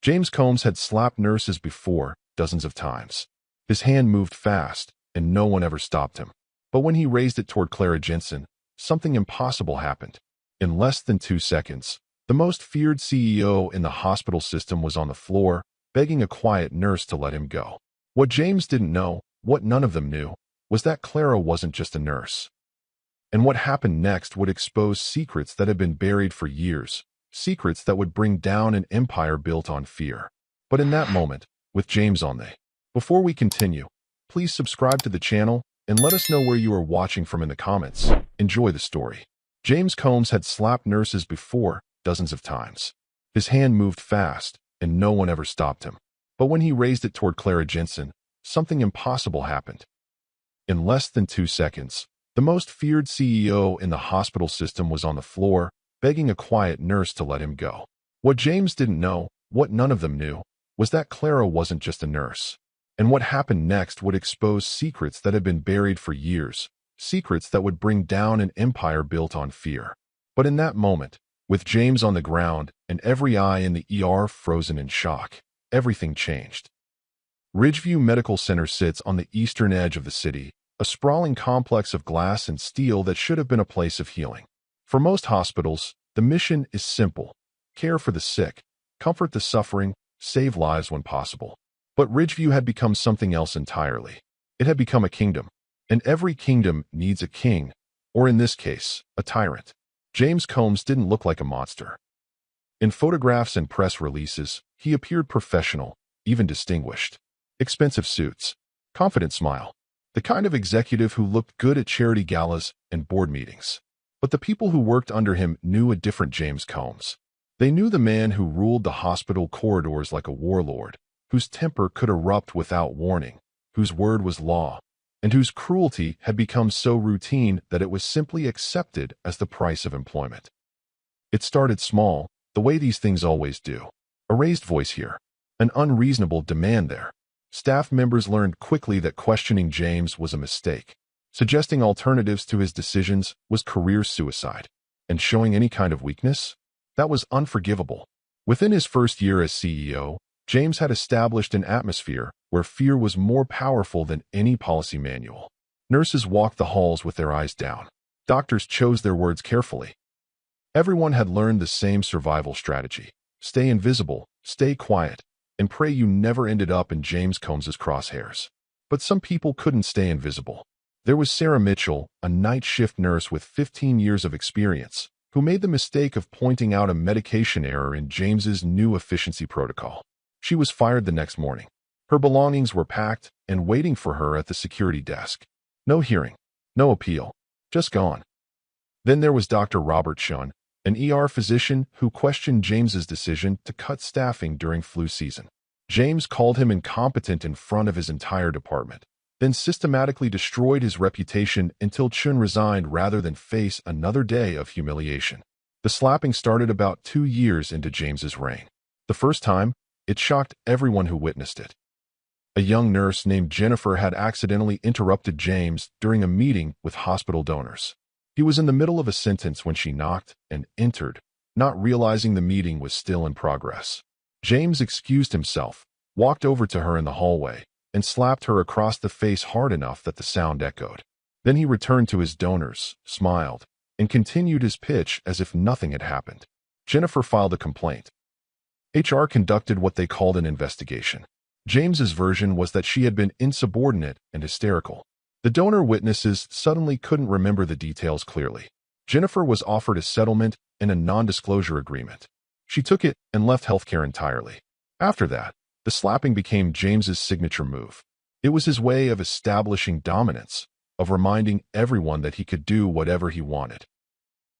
James Combs had slapped nurses before, dozens of times. His hand moved fast, and no one ever stopped him. But when he raised it toward Clara Jensen, something impossible happened. In less than 2 seconds, the most feared CEO in the hospital system was on the floor, begging a quiet nurse to let him go. What James didn't know, what none of them knew, was that Clara wasn't just a nurse. And what happened next would expose secrets that had been buried for years, secrets that would bring down an empire built on fear. But in that moment, with James on the... Before we continue, please subscribe to the channel and let us know where you are watching from in the comments. Enjoy the story. James Combs had slapped nurses before, dozens of times. His hand moved fast, and no one ever stopped him. But when he raised it toward Clara Jensen, something impossible happened. In less than 2 seconds, the most feared CEO in the hospital system was on the floor, begging a quiet nurse to let him go. What James didn't know, what none of them knew, was that Clara wasn't just a nurse. And what happened next would expose secrets that had been buried for years, secrets that would bring down an empire built on fear. But in that moment, with James on the ground and every eye in the ER frozen in shock, everything changed. Ridgeview Medical Center sits on the eastern edge of the city, a sprawling complex of glass and steel that should have been a place of healing. For most hospitals, the mission is simple: care for the sick, comfort the suffering, save lives when possible. But Ridgeview had become something else entirely. It had become a kingdom, and every kingdom needs a king, or in this case, a tyrant. James Combs didn't look like a monster. In photographs and press releases, he appeared professional, even distinguished. Expensive suits, confident smile, the kind of executive who looked good at charity galas and board meetings. But the people who worked under him knew a different James Combs. They knew the man who ruled the hospital corridors like a warlord, whose temper could erupt without warning, whose word was law, and whose cruelty had become so routine that it was simply accepted as the price of employment. It started small, the way these things always do. A raised voice here, an unreasonable demand there. Staff members learned quickly that questioning James was a mistake. Suggesting alternatives to his decisions was career suicide. And showing any kind of weakness? That was unforgivable. Within his first year as CEO, James had established an atmosphere where fear was more powerful than any policy manual. Nurses walked the halls with their eyes down. Doctors chose their words carefully. Everyone had learned the same survival strategy: stay invisible, stay quiet, and pray you never ended up in James Combs's crosshairs. But some people couldn't stay invisible. There was Sarah Mitchell, a night shift nurse with 15 years of experience, who made the mistake of pointing out a medication error in James's new efficiency protocol. She was fired the next morning. Her belongings were packed and waiting for her at the security desk. No hearing, no appeal, just gone. Then there was Dr. Robert Shun, an ER physician who questioned James's decision to cut staffing during flu season. James called him incompetent in front of his entire department, then systematically destroyed his reputation until Chun resigned rather than face another day of humiliation. The slapping started about 2 years into James's reign. The first time, it shocked everyone who witnessed it. A young nurse named Jennifer had accidentally interrupted James during a meeting with hospital donors. He was in the middle of a sentence when she knocked and entered, not realizing the meeting was still in progress. James excused himself, walked over to her in the hallway, and slapped her across the face hard enough that the sound echoed. Then he returned to his donors, smiled, and continued his pitch as if nothing had happened. Jennifer filed a complaint. HR conducted what they called an investigation. James's version was that she had been insubordinate and hysterical. The donor witnesses suddenly couldn't remember the details clearly. Jennifer was offered a settlement and a non-disclosure agreement. She took it and left healthcare entirely. After that, the slapping became James's signature move. It was his way of establishing dominance, of reminding everyone that he could do whatever he wanted.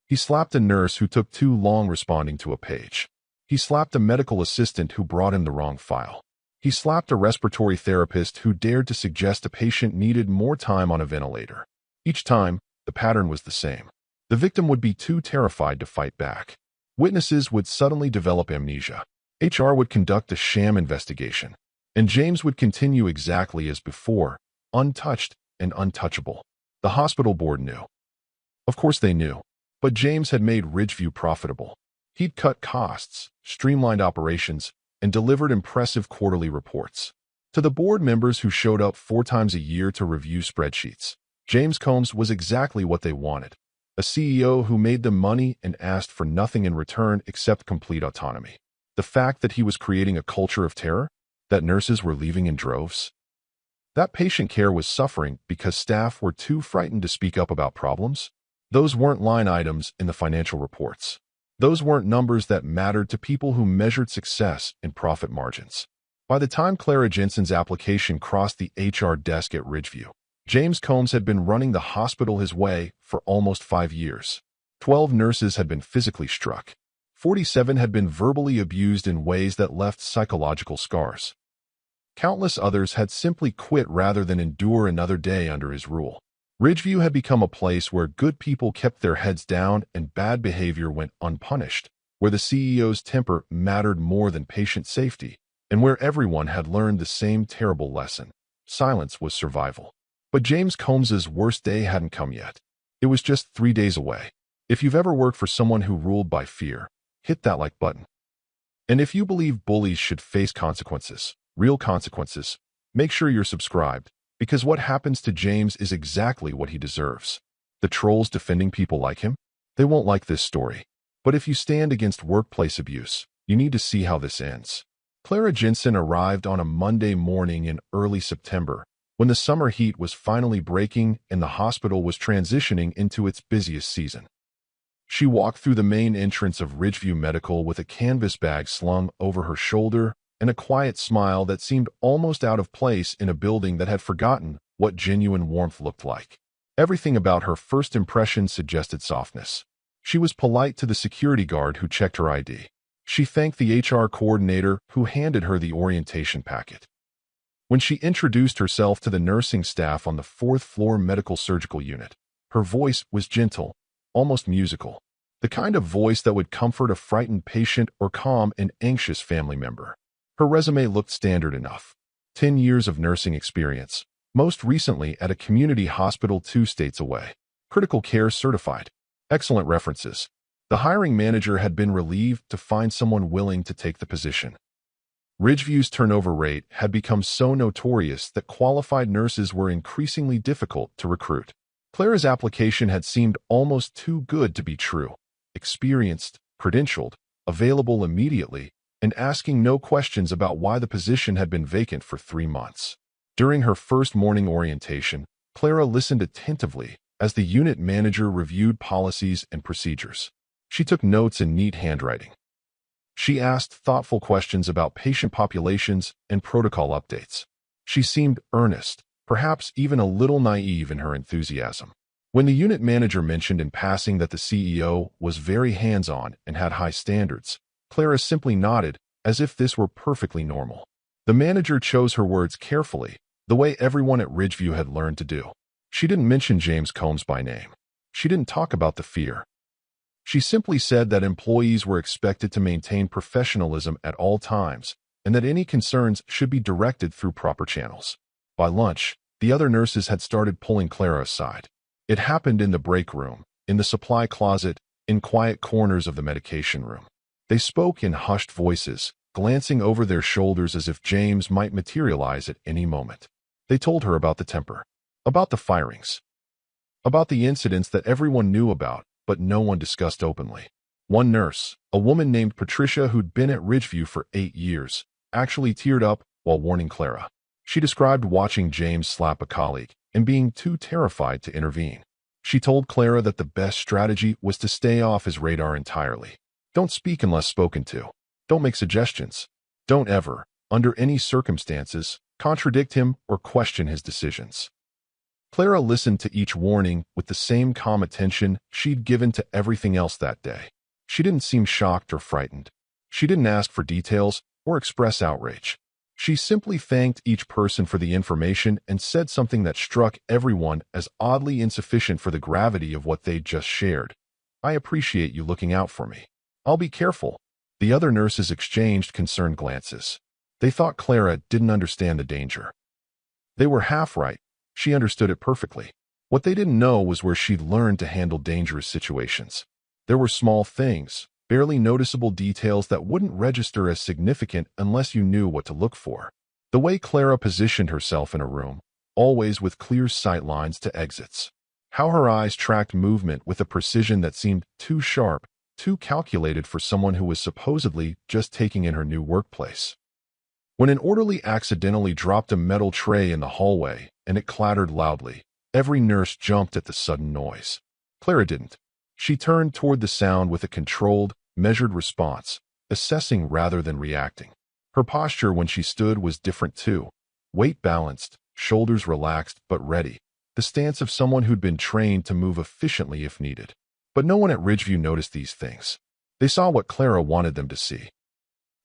He slapped a nurse who took too long responding to a page. He slapped a medical assistant who brought him the wrong file. He slapped a respiratory therapist who dared to suggest a patient needed more time on a ventilator. Each time, the pattern was the same. The victim would be too terrified to fight back. Witnesses would suddenly develop amnesia. HR would conduct a sham investigation. And James would continue exactly as before, untouched and untouchable. The hospital board knew. Of course they knew. But James had made Ridgeview profitable. He'd cut costs, streamlined operations, and delivered impressive quarterly reports. To the board members who showed up 4 times a year to review spreadsheets, James Combs was exactly what they wanted. A CEO who made them money and asked for nothing in return except complete autonomy. The fact that he was creating a culture of terror, that nurses were leaving in droves, that patient care was suffering because staff were too frightened to speak up about problems, those weren't line items in the financial reports. Those weren't numbers that mattered to people who measured success in profit margins. By the time Clara Jensen's application crossed the HR desk at Ridgeview, James Combs had been running the hospital his way for almost 5 years. 12 nurses had been physically struck. 47 had been verbally abused in ways that left psychological scars. Countless others had simply quit rather than endure another day under his rule. Ridgeview had become a place where good people kept their heads down and bad behavior went unpunished, where the CEO's temper mattered more than patient safety, and where everyone had learned the same terrible lesson: silence was survival. But James Combs's worst day hadn't come yet. It was just 3 days away. If you've ever worked for someone who ruled by fear, hit that like button. And if you believe bullies should face consequences, real consequences, make sure you're subscribed, because what happens to James is exactly what he deserves. The trolls defending people like him? They won't like this story. But if you stand against workplace abuse, you need to see how this ends. Clara Jensen arrived on a Monday morning in early September, when the summer heat was finally breaking and the hospital was transitioning into its busiest season. She walked through the main entrance of Ridgeview Medical with a canvas bag slung over her shoulder and a quiet smile that seemed almost out of place in a building that had forgotten what genuine warmth looked like. Everything about her first impression suggested softness. She was polite to the security guard who checked her ID. She thanked the HR coordinator who handed her the orientation packet. When she introduced herself to the nursing staff on the 4th-floor medical surgical unit, her voice was gentle, almost musical, the kind of voice that would comfort a frightened patient or calm an anxious family member. Her resume looked standard enough. 10 years of nursing experience, most recently at a community hospital 2 states away. Critical care certified. Excellent references. The hiring manager had been relieved to find someone willing to take the position. Ridgeview's turnover rate had become so notorious that qualified nurses were increasingly difficult to recruit. Clara's application had seemed almost too good to be true. Experienced, credentialed, available immediately, and asking no questions about why the position had been vacant for 3 months. During her first morning orientation, Clara listened attentively as the unit manager reviewed policies and procedures. She took notes in neat handwriting. She asked thoughtful questions about patient populations and protocol updates. She seemed earnest, perhaps even a little naive in her enthusiasm. When the unit manager mentioned in passing that the CEO was very hands-on and had high standards, Clara simply nodded, as if this were perfectly normal. The manager chose her words carefully, the way everyone at Ridgeview had learned to do. She didn't mention James Combs by name. She didn't talk about the fear. She simply said that employees were expected to maintain professionalism at all times, and that any concerns should be directed through proper channels. By lunch, the other nurses had started pulling Clara aside. It happened in the break room, in the supply closet, in quiet corners of the medication room. They spoke in hushed voices, glancing over their shoulders as if James might materialize at any moment. They told her about the temper, about the firings, about the incidents that everyone knew about, but no one discussed openly. One nurse, a woman named Patricia who'd been at Ridgeview for 8 years, actually teared up while warning Clara. She described watching James slap a colleague and being too terrified to intervene. She told Clara that the best strategy was to stay off his radar entirely. Don't speak unless spoken to. Don't make suggestions. Don't ever, under any circumstances, contradict him or question his decisions. Clara listened to each warning with the same calm attention she'd given to everything else that day. She didn't seem shocked or frightened. She didn't ask for details or express outrage. She simply thanked each person for the information and said something that struck everyone as oddly insufficient for the gravity of what they'd just shared. I appreciate you looking out for me. I'll be careful. The other nurses exchanged concerned glances. They thought Clara didn't understand the danger. They were half right. She understood it perfectly. What they didn't know was where she'd learned to handle dangerous situations. There were small things, barely noticeable details that wouldn't register as significant unless you knew what to look for. The way Clara positioned herself in a room, always with clear sight lines to exits. How her eyes tracked movement with a precision that seemed too sharp, too calculated for someone who was supposedly just taking in her new workplace. When an orderly accidentally dropped a metal tray in the hallway and it clattered loudly, every nurse jumped at the sudden noise. Clara didn't. She turned toward the sound with a controlled, measured response, assessing rather than reacting. Her posture when she stood was different too. Weight balanced, shoulders relaxed but ready. The stance of someone who'd been trained to move efficiently if needed. But no one at Ridgeview noticed these things. They saw what Clara wanted them to see.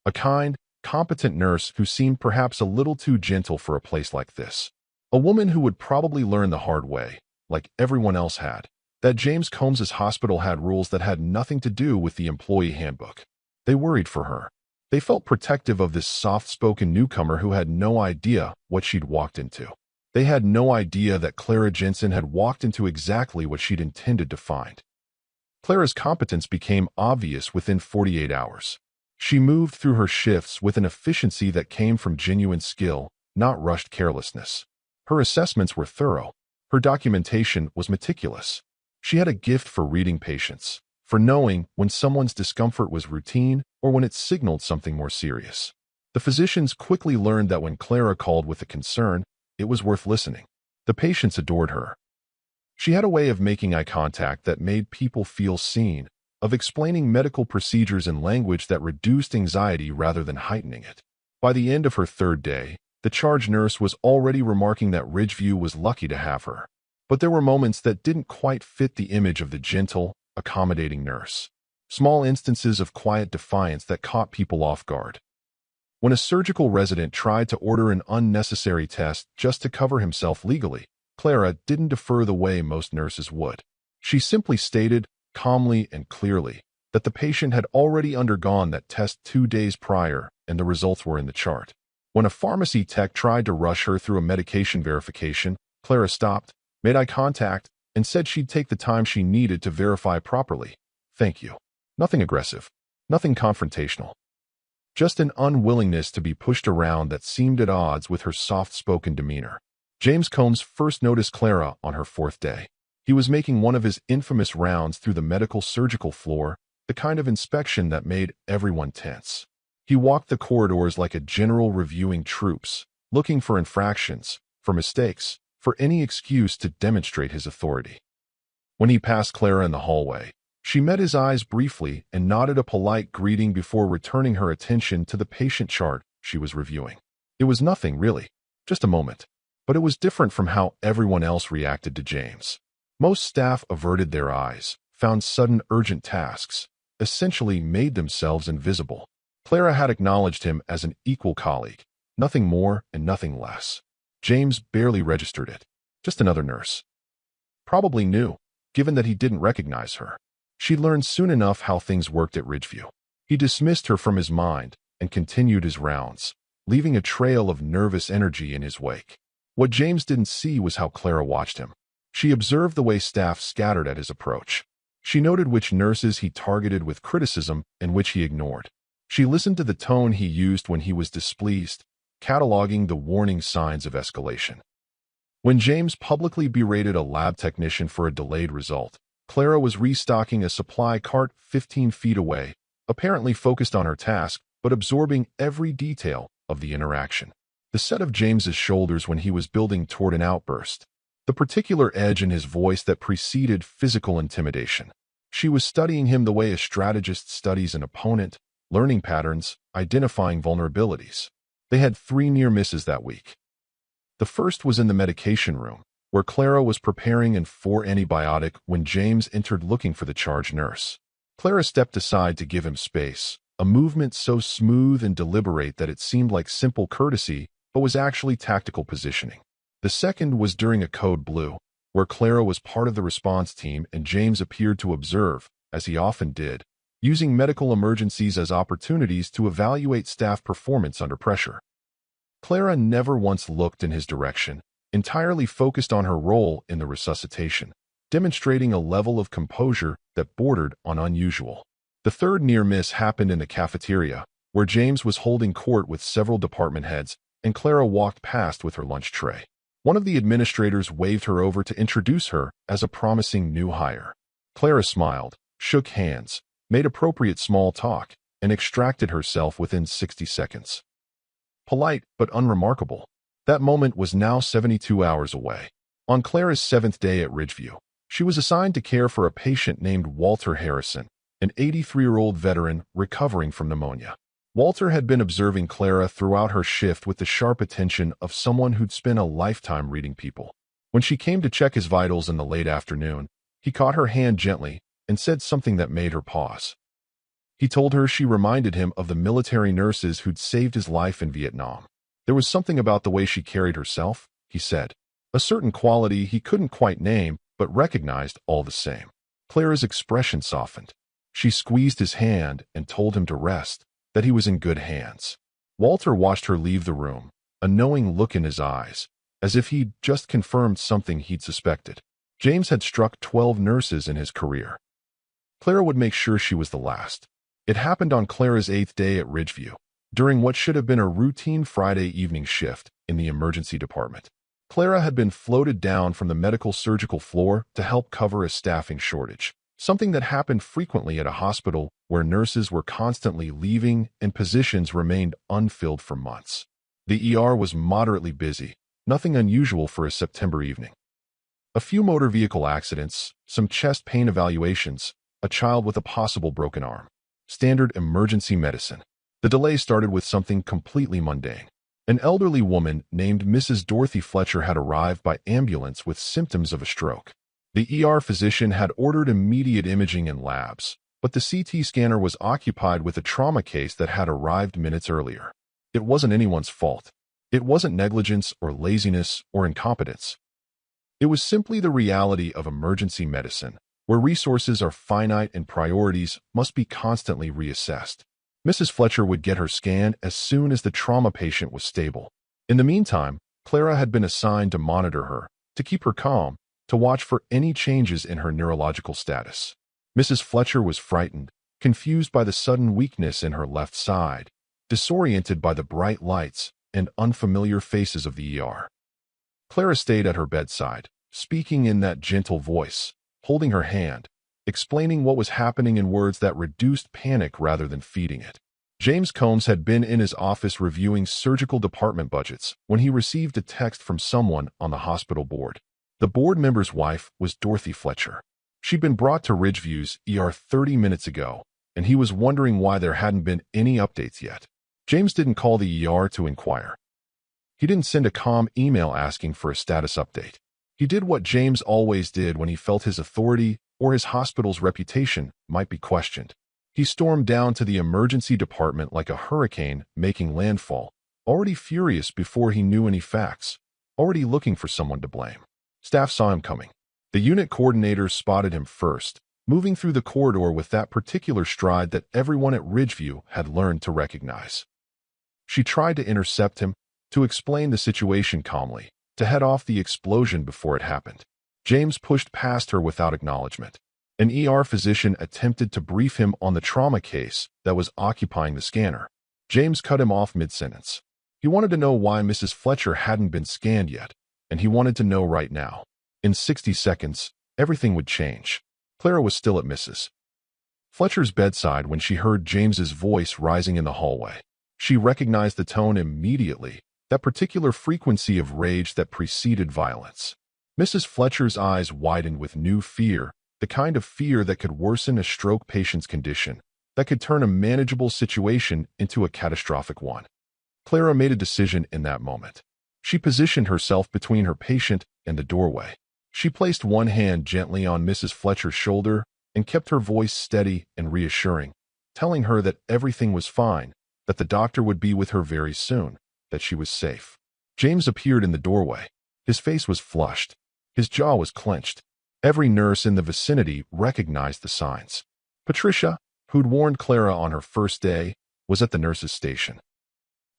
A kind, competent nurse who seemed perhaps a little too gentle for a place like this. A woman who would probably learn the hard way, like everyone else had, that James Combs's hospital had rules that had nothing to do with the employee handbook. They worried for her. They felt protective of this soft-spoken newcomer who had no idea what she'd walked into. They had no idea that Clara Jensen had walked into exactly what she'd intended to find. Clara's competence became obvious within 48 hours. She moved through her shifts with an efficiency that came from genuine skill, not rushed carelessness. Her assessments were thorough. Her documentation was meticulous. She had a gift for reading patients, for knowing when someone's discomfort was routine or when it signaled something more serious. The physicians quickly learned that when Clara called with a concern, it was worth listening. The patients adored her. She had a way of making eye contact that made people feel seen, of explaining medical procedures in language that reduced anxiety rather than heightening it. By the end of her third day, the charge nurse was already remarking that Ridgeview was lucky to have her. But there were moments that didn't quite fit the image of the gentle, accommodating nurse. Small instances of quiet defiance that caught people off guard. When a surgical resident tried to order an unnecessary test just to cover himself legally, Clara didn't defer the way most nurses would. She simply stated, calmly and clearly, that the patient had already undergone that test 2 days prior and the results were in the chart. When a pharmacy tech tried to rush her through a medication verification, Clara stopped, made eye contact, and said she'd take the time she needed to verify properly. Thank you. Nothing aggressive. Nothing confrontational. Just an unwillingness to be pushed around that seemed at odds with her soft-spoken demeanor. James Combs first noticed Clara on her 4th day. He was making one of his infamous rounds through the medical surgical floor, the kind of inspection that made everyone tense. He walked the corridors like a general reviewing troops, looking for infractions, for mistakes, for any excuse to demonstrate his authority. When he passed Clara in the hallway, she met his eyes briefly and nodded a polite greeting before returning her attention to the patient chart she was reviewing. It was nothing, really, just a moment. But it was different from how everyone else reacted to James. Most staff averted their eyes, found sudden urgent tasks, essentially made themselves invisible. Clara had acknowledged him as an equal colleague, nothing more and nothing less. James barely registered it. Just another nurse. Probably new, given that he didn't recognize her. She learned soon enough how things worked at Ridgeview. He dismissed her from his mind and continued his rounds, leaving a trail of nervous energy in his wake. What James didn't see was how Clara watched him. She observed the way staff scattered at his approach. She noted which nurses he targeted with criticism and which he ignored. She listened to the tone he used when he was displeased, cataloging the warning signs of escalation. When James publicly berated a lab technician for a delayed result, Clara was restocking a supply cart 15 feet away, apparently focused on her task, but absorbing every detail of the interaction. The set of James's shoulders when he was building toward an outburst. The particular edge in his voice that preceded physical intimidation. She was studying him the way a strategist studies an opponent, learning patterns, identifying vulnerabilities. They had 3 near misses that week. The first was in the medication room, where Clara was preparing an 4 antibiotic when James entered looking for the charge nurse. Clara stepped aside to give him space, a movement so smooth and deliberate that it seemed like simple courtesy, but was actually tactical positioning. The second was during a code blue, where Clara was part of the response team and James appeared to observe, as he often did, using medical emergencies as opportunities to evaluate staff performance under pressure. Clara never once looked in his direction, entirely focused on her role in the resuscitation, demonstrating a level of composure that bordered on unusual. The third near miss happened in the cafeteria, where James was holding court with several department heads, and Clara walked past with her lunch tray. One of the administrators waved her over to introduce her as a promising new hire. Clara smiled, shook hands, made appropriate small talk, and extracted herself within 60 seconds. Polite but unremarkable. That moment was now 72 hours away. On Clara's 7th day at Ridgeview, she was assigned to care for a patient named Walter Harrison, an 83-year-old veteran recovering from pneumonia. Walter had been observing Clara throughout her shift with the sharp attention of someone who'd spent a lifetime reading people. When she came to check his vitals in the late afternoon, he caught her hand gently and said something that made her pause. He told her she reminded him of the military nurses who'd saved his life in Vietnam. There was something about the way she carried herself, he said. A certain quality he couldn't quite name, but recognized all the same. Clara's expression softened. She squeezed his hand and told him to rest, that he was in good hands. Walter watched her leave the room, a knowing look in his eyes, as if he'd just confirmed something he'd suspected. James had struck 12 nurses in his career. Clara would make sure she was the last. It happened on Clara's 8th day at Ridgeview, during what should have been a routine Friday evening shift in the emergency department. Clara had been floated down from the medical surgical floor to help cover a staffing shortage, something that happened frequently at a hospital where nurses were constantly leaving and positions remained unfilled for months. The ER was moderately busy, nothing unusual for a September evening. A few motor vehicle accidents, some chest pain evaluations, a child with a possible broken arm. Standard emergency medicine. The delay started with something completely mundane. An elderly woman named Mrs. Dorothy Fletcher had arrived by ambulance with symptoms of a stroke. The ER physician had ordered immediate imaging and labs, but the CT scanner was occupied with a trauma case that had arrived minutes earlier. It wasn't anyone's fault. It wasn't negligence or laziness or incompetence. It was simply the reality of emergency medicine, where resources are finite and priorities must be constantly reassessed. Mrs. Fletcher would get her scan as soon as the trauma patient was stable. In the meantime, Clara had been assigned to monitor her, to keep her calm, to watch for any changes in her neurological status. Mrs. Fletcher was frightened, confused by the sudden weakness in her left side, disoriented by the bright lights and unfamiliar faces of the ER. Clara stayed at her bedside, speaking in that gentle voice, holding her hand, explaining what was happening in words that reduced panic rather than feeding it. James Combs had been in his office reviewing surgical department budgets when he received a text from someone on the hospital board. The board member's wife was Dorothy Fletcher. She'd been brought to Ridgeview's ER 30 minutes ago, and he was wondering why there hadn't been any updates yet. James didn't call the ER to inquire. He didn't send a calm email asking for a status update. He did what James always did when he felt his authority or his hospital's reputation might be questioned. He stormed down to the emergency department like a hurricane making landfall, already furious before he knew any facts, already looking for someone to blame. Staff saw him coming. The unit coordinator spotted him first, moving through the corridor with that particular stride that everyone at Ridgeview had learned to recognize. She tried to intercept him, to explain the situation calmly, to head off the explosion before it happened. James pushed past her without acknowledgement. An ER physician attempted to brief him on the trauma case that was occupying the scanner. James cut him off mid-sentence. He wanted to know why Mrs. Fletcher hadn't been scanned yet, and he wanted to know right now. In 60 seconds, everything would change. Clara was still at Mrs. Fletcher's bedside when she heard James's voice rising in the hallway. She recognized the tone immediately, that particular frequency of rage that preceded violence. Mrs. Fletcher's eyes widened with new fear, the kind of fear that could worsen a stroke patient's condition, that could turn a manageable situation into a catastrophic one. Clara made a decision in that moment. She positioned herself between her patient and the doorway. She placed one hand gently on Mrs. Fletcher's shoulder and kept her voice steady and reassuring, telling her that everything was fine, that the doctor would be with her very soon, that she was safe. James appeared in the doorway. His face was flushed. His jaw was clenched. Every nurse in the vicinity recognized the signs. Patricia, who'd warned Clara on her first day, was at the nurse's station.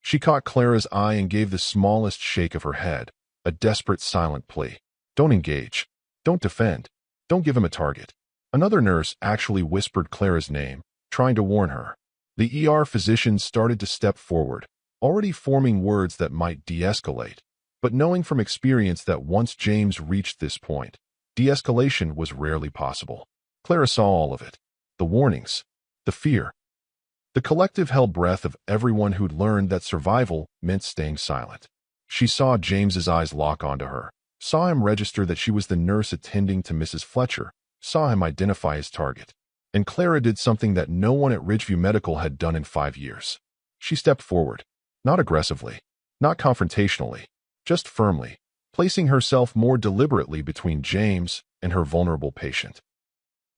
She caught Clara's eye and gave the smallest shake of her head, a desperate silent plea. Don't engage. Don't defend. Don't give him a target. Another nurse actually whispered Clara's name, trying to warn her. The ER physician started to step forward, already forming words that might de-escalate, but knowing from experience that once James reached this point, de-escalation was rarely possible. Clara saw all of it. The warnings, the fear, the collective held breath of everyone who'd learned that survival meant staying silent. She saw James's eyes lock onto her, saw him register that she was the nurse attending to Mrs. Fletcher, saw him identify his target. And Clara did something that no one at Ridgeview Medical had done in 5 years. She stepped forward, not aggressively, not confrontationally, just firmly, placing herself more deliberately between James and her vulnerable patient.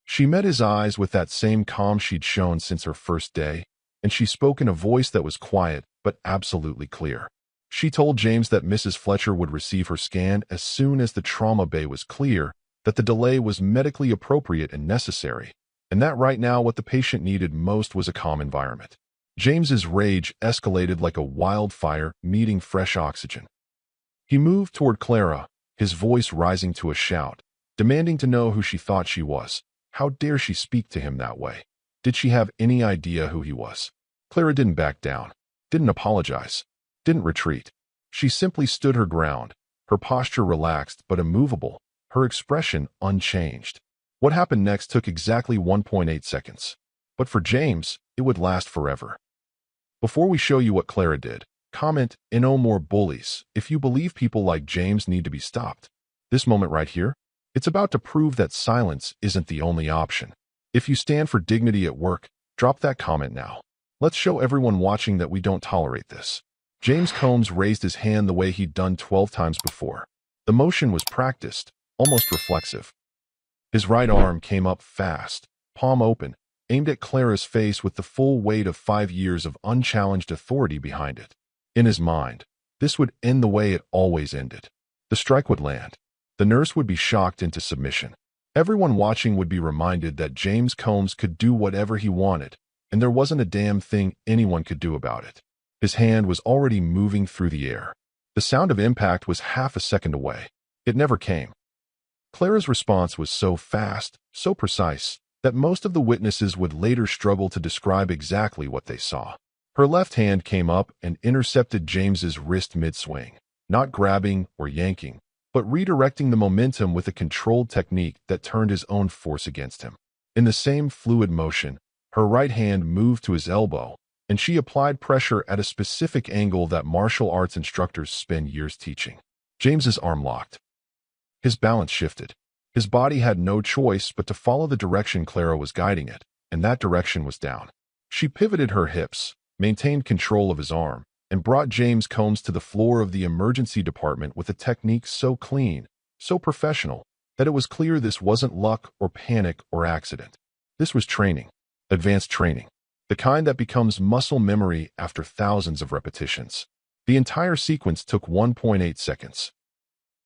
She met his eyes with that same calm she'd shown since her first day, and she spoke in a voice that was quiet but absolutely clear. She told James that Mrs. Fletcher would receive her scan as soon as the trauma bay was clear, that the delay was medically appropriate and necessary, and that right now what the patient needed most was a calm environment. James's rage escalated like a wildfire meeting fresh oxygen. He moved toward Clara, his voice rising to a shout, demanding to know who she thought she was. How dare she speak to him that way? Did she have any idea who he was? Clara didn't back down, didn't apologize, didn't retreat. She simply stood her ground, her posture relaxed but immovable, her expression unchanged. What happened next took exactly 1.8 seconds. But for James, it would last forever. Before we show you what Clara did, comment, "No more bullies," if you believe people like James need to be stopped. This moment right here, it's about to prove that silence isn't the only option. If you stand for dignity at work, drop that comment now. Let's show everyone watching that we don't tolerate this. James Combs raised his hand the way he'd done 12 times before. The motion was practiced, almost reflexive. His right arm came up fast, palm open, aimed at Clara's face with the full weight of 5 years of unchallenged authority behind it. In his mind, this would end the way it always ended. The strike would land. The nurse would be shocked into submission. Everyone watching would be reminded that James Combs could do whatever he wanted, and there wasn't a damn thing anyone could do about it. His hand was already moving through the air. The sound of impact was half a second away. It never came. Clara's response was so fast, so precise, that most of the witnesses would later struggle to describe exactly what they saw. Her left hand came up and intercepted James's wrist mid-swing, not grabbing or yanking, but redirecting the momentum with a controlled technique that turned his own force against him. In the same fluid motion, her right hand moved to his elbow, and she applied pressure at a specific angle that martial arts instructors spend years teaching. James's arm locked. His balance shifted. His body had no choice but to follow the direction Clara was guiding it, and that direction was down. She pivoted her hips, maintained control of his arm, and brought James Combs to the floor of the emergency department with a technique so clean, so professional, that it was clear this wasn't luck or panic or accident. This was training, advanced training, the kind that becomes muscle memory after thousands of repetitions. The entire sequence took 1.8 seconds.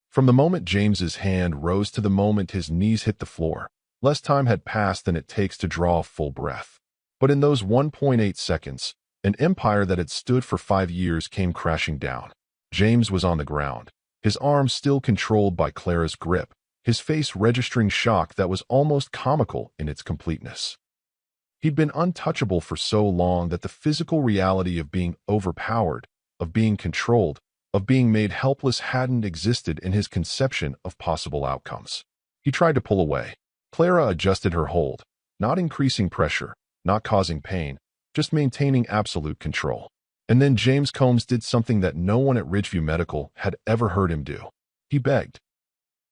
From the moment James's hand rose to the moment his knees hit the floor, less time had passed than it takes to draw a full breath. But in those 1.8 seconds, an empire that had stood for 5 years came crashing down. James was on the ground, his arms still controlled by Clara's grip, his face registering shock that was almost comical in its completeness. He'd been untouchable for so long that the physical reality of being overpowered, of being controlled, of being made helpless hadn't existed in his conception of possible outcomes. He tried to pull away. Clara adjusted her hold, not increasing pressure, not causing pain, just maintaining absolute control. And then James Combs did something that no one at Ridgeview Medical had ever heard him do. He begged.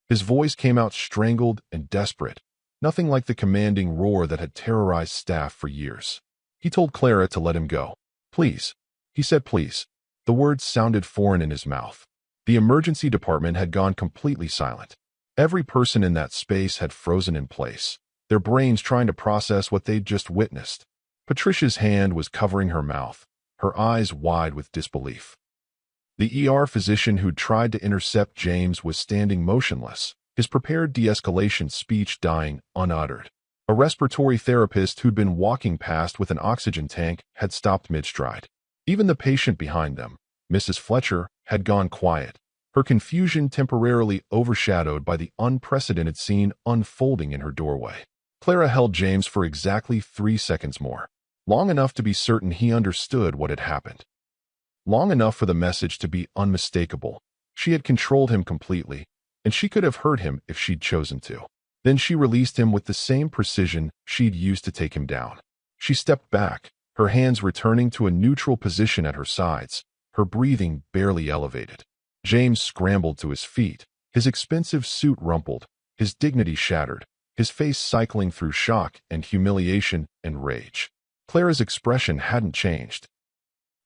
His voice came out strangled and desperate, nothing like the commanding roar that had terrorized staff for years. He told Clara to let him go. "Please." He said please. The words sounded foreign in his mouth. The emergency department had gone completely silent. Every person in that space had frozen in place, their brains trying to process what they'd just witnessed. Patricia's hand was covering her mouth, her eyes wide with disbelief. The ER physician who'd tried to intercept James was standing motionless, his prepared de-escalation speech dying unuttered. A respiratory therapist who'd been walking past with an oxygen tank had stopped mid-stride. Even the patient behind them, Mrs. Fletcher, had gone quiet, her confusion temporarily overshadowed by the unprecedented scene unfolding in her doorway. Clara held James for exactly 3 seconds more, long enough to be certain he understood what had happened. Long enough for the message to be unmistakable. She had controlled him completely, and she could have hurt him if she'd chosen to. Then she released him with the same precision she'd used to take him down. She stepped back, her hands returning to a neutral position at her sides, her breathing barely elevated. James scrambled to his feet, his expensive suit rumpled, his dignity shattered, his face cycling through shock and humiliation and rage. Clara's expression hadn't changed.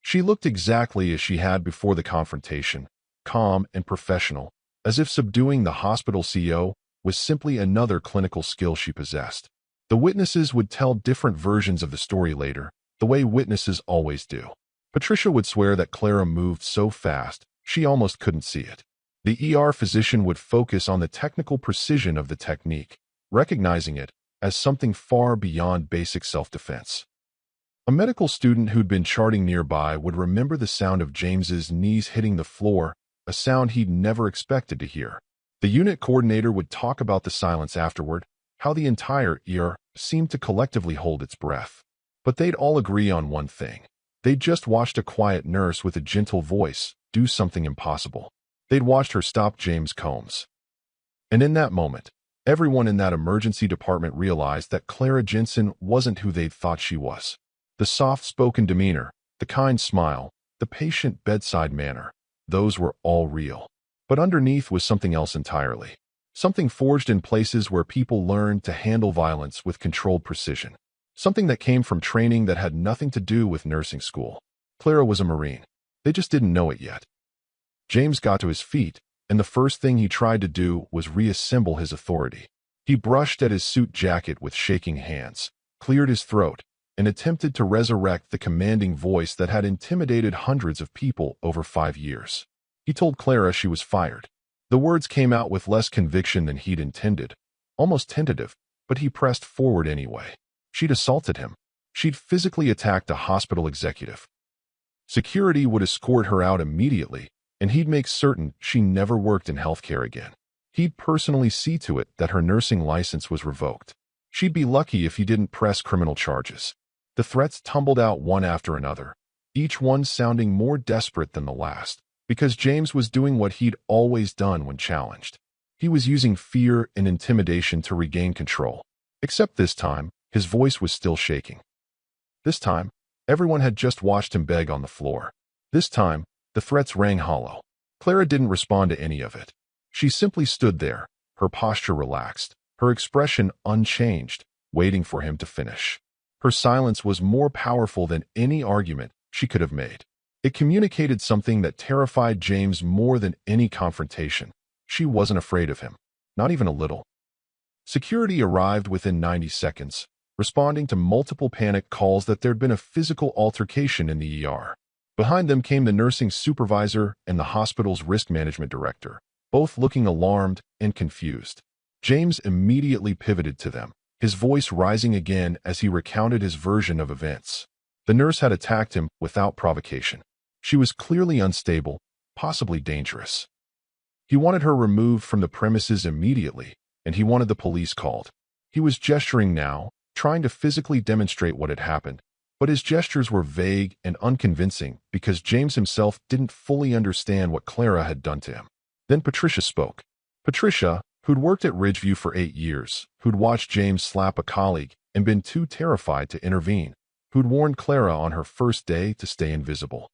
She looked exactly as she had before the confrontation, calm and professional, as if subduing the hospital CEO was simply another clinical skill she possessed. The witnesses would tell different versions of the story later, the way witnesses always do. Patricia would swear that Clara moved so fast, she almost couldn't see it. The ER physician would focus on the technical precision of the technique, recognizing it as something far beyond basic self-defense. A medical student who'd been charting nearby would remember the sound of James's knees hitting the floor, a sound he'd never expected to hear. The unit coordinator would talk about the silence afterward, how the entire ER seemed to collectively hold its breath. But they'd all agree on one thing. They'd just watched a quiet nurse with a gentle voice do something impossible. They'd watched her stop James Combs. And in that moment, everyone in that emergency department realized that Clara Jensen wasn't who they'd thought she was. The soft-spoken demeanor, the kind smile, the patient bedside manner, those were all real. But underneath was something else entirely. Something forged in places where people learned to handle violence with controlled precision. Something that came from training that had nothing to do with nursing school. Clara was a Marine. They just didn't know it yet. James got to his feet, and the first thing he tried to do was reassemble his authority. He brushed at his suit jacket with shaking hands, cleared his throat, and attempted to resurrect the commanding voice that had intimidated hundreds of people over 5 years. He told Clara she was fired. The words came out with less conviction than he'd intended, almost tentative, but he pressed forward anyway. She'd assaulted him. She'd physically attacked a hospital executive. Security would escort her out immediately, and he'd make certain she never worked in healthcare again. He'd personally see to it that her nursing license was revoked. She'd be lucky if he didn't press criminal charges. The threats tumbled out one after another, each one sounding more desperate than the last, because James was doing what he'd always done when challenged. He was using fear and intimidation to regain control. Except this time, his voice was still shaking. This time, everyone had just watched him beg on the floor. This time, the threats rang hollow. Clara didn't respond to any of it. She simply stood there, her posture relaxed, her expression unchanged, waiting for him to finish. Her silence was more powerful than any argument she could have made. It communicated something that terrified James more than any confrontation. She wasn't afraid of him, not even a little. Security arrived within 90 seconds, responding to multiple panic calls that there'd been a physical altercation in the ER. Behind them came the nursing supervisor and the hospital's risk management director, both looking alarmed and confused. James immediately pivoted to them, his voice rising again as he recounted his version of events. The nurse had attacked him without provocation. She was clearly unstable, possibly dangerous. He wanted her removed from the premises immediately, and he wanted the police called. He was gesturing now, trying to physically demonstrate what had happened, but his gestures were vague and unconvincing because James himself didn't fully understand what Clara had done to him. Then Patricia spoke. Patricia, who'd worked at Ridgeview for 8 years, who'd watched James slap a colleague and been too terrified to intervene, who'd warned Clara on her first day to stay invisible.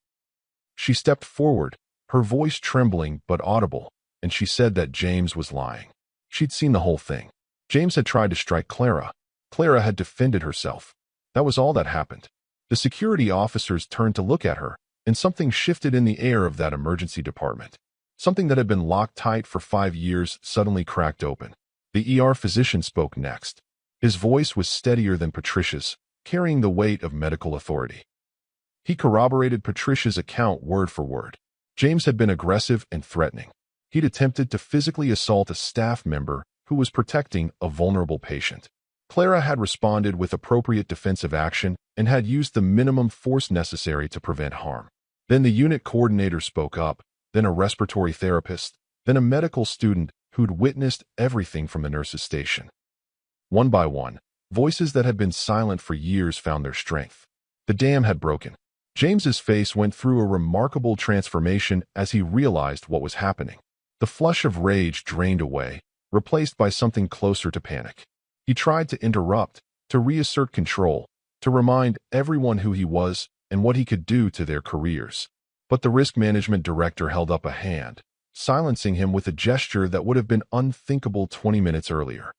She stepped forward, her voice trembling but audible, and she said that James was lying. She'd seen the whole thing. James had tried to strike Clara. Clara had defended herself. That was all that happened. The security officers turned to look at her, and something shifted in the air of that emergency department. Something that had been locked tight for 5 years suddenly cracked open. The ER physician spoke next. His voice was steadier than Patricia's, carrying the weight of medical authority. He corroborated Patricia's account word for word. James had been aggressive and threatening. He'd attempted to physically assault a staff member who was protecting a vulnerable patient. Clara had responded with appropriate defensive action and had used the minimum force necessary to prevent harm. Then the unit coordinator spoke up, then a respiratory therapist, then a medical student who'd witnessed everything from the nurse's station. One by one, Voices that had been silent for years found their strength. The dam had broken. James's face went through a remarkable transformation as he realized what was happening. The flush of rage drained away, replaced by something closer to panic. He tried to interrupt, to reassert control, to remind everyone who he was and what he could do to their careers. But the risk management director held up a hand, silencing him with a gesture that would have been unthinkable 20 minutes earlier.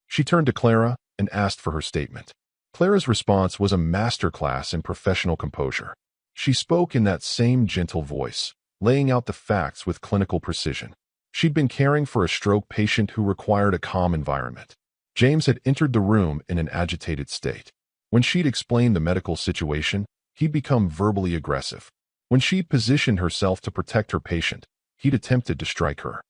She turned to Clara and asked for her statement. Clara's response was a masterclass in professional composure. She spoke in that same gentle voice, laying out the facts with clinical precision. She'd been caring for a stroke patient who required a calm environment. James had entered the room in an agitated state. When she'd explained the medical situation, he'd become verbally aggressive. When she'd positioned herself to protect her patient, he'd attempted to strike her.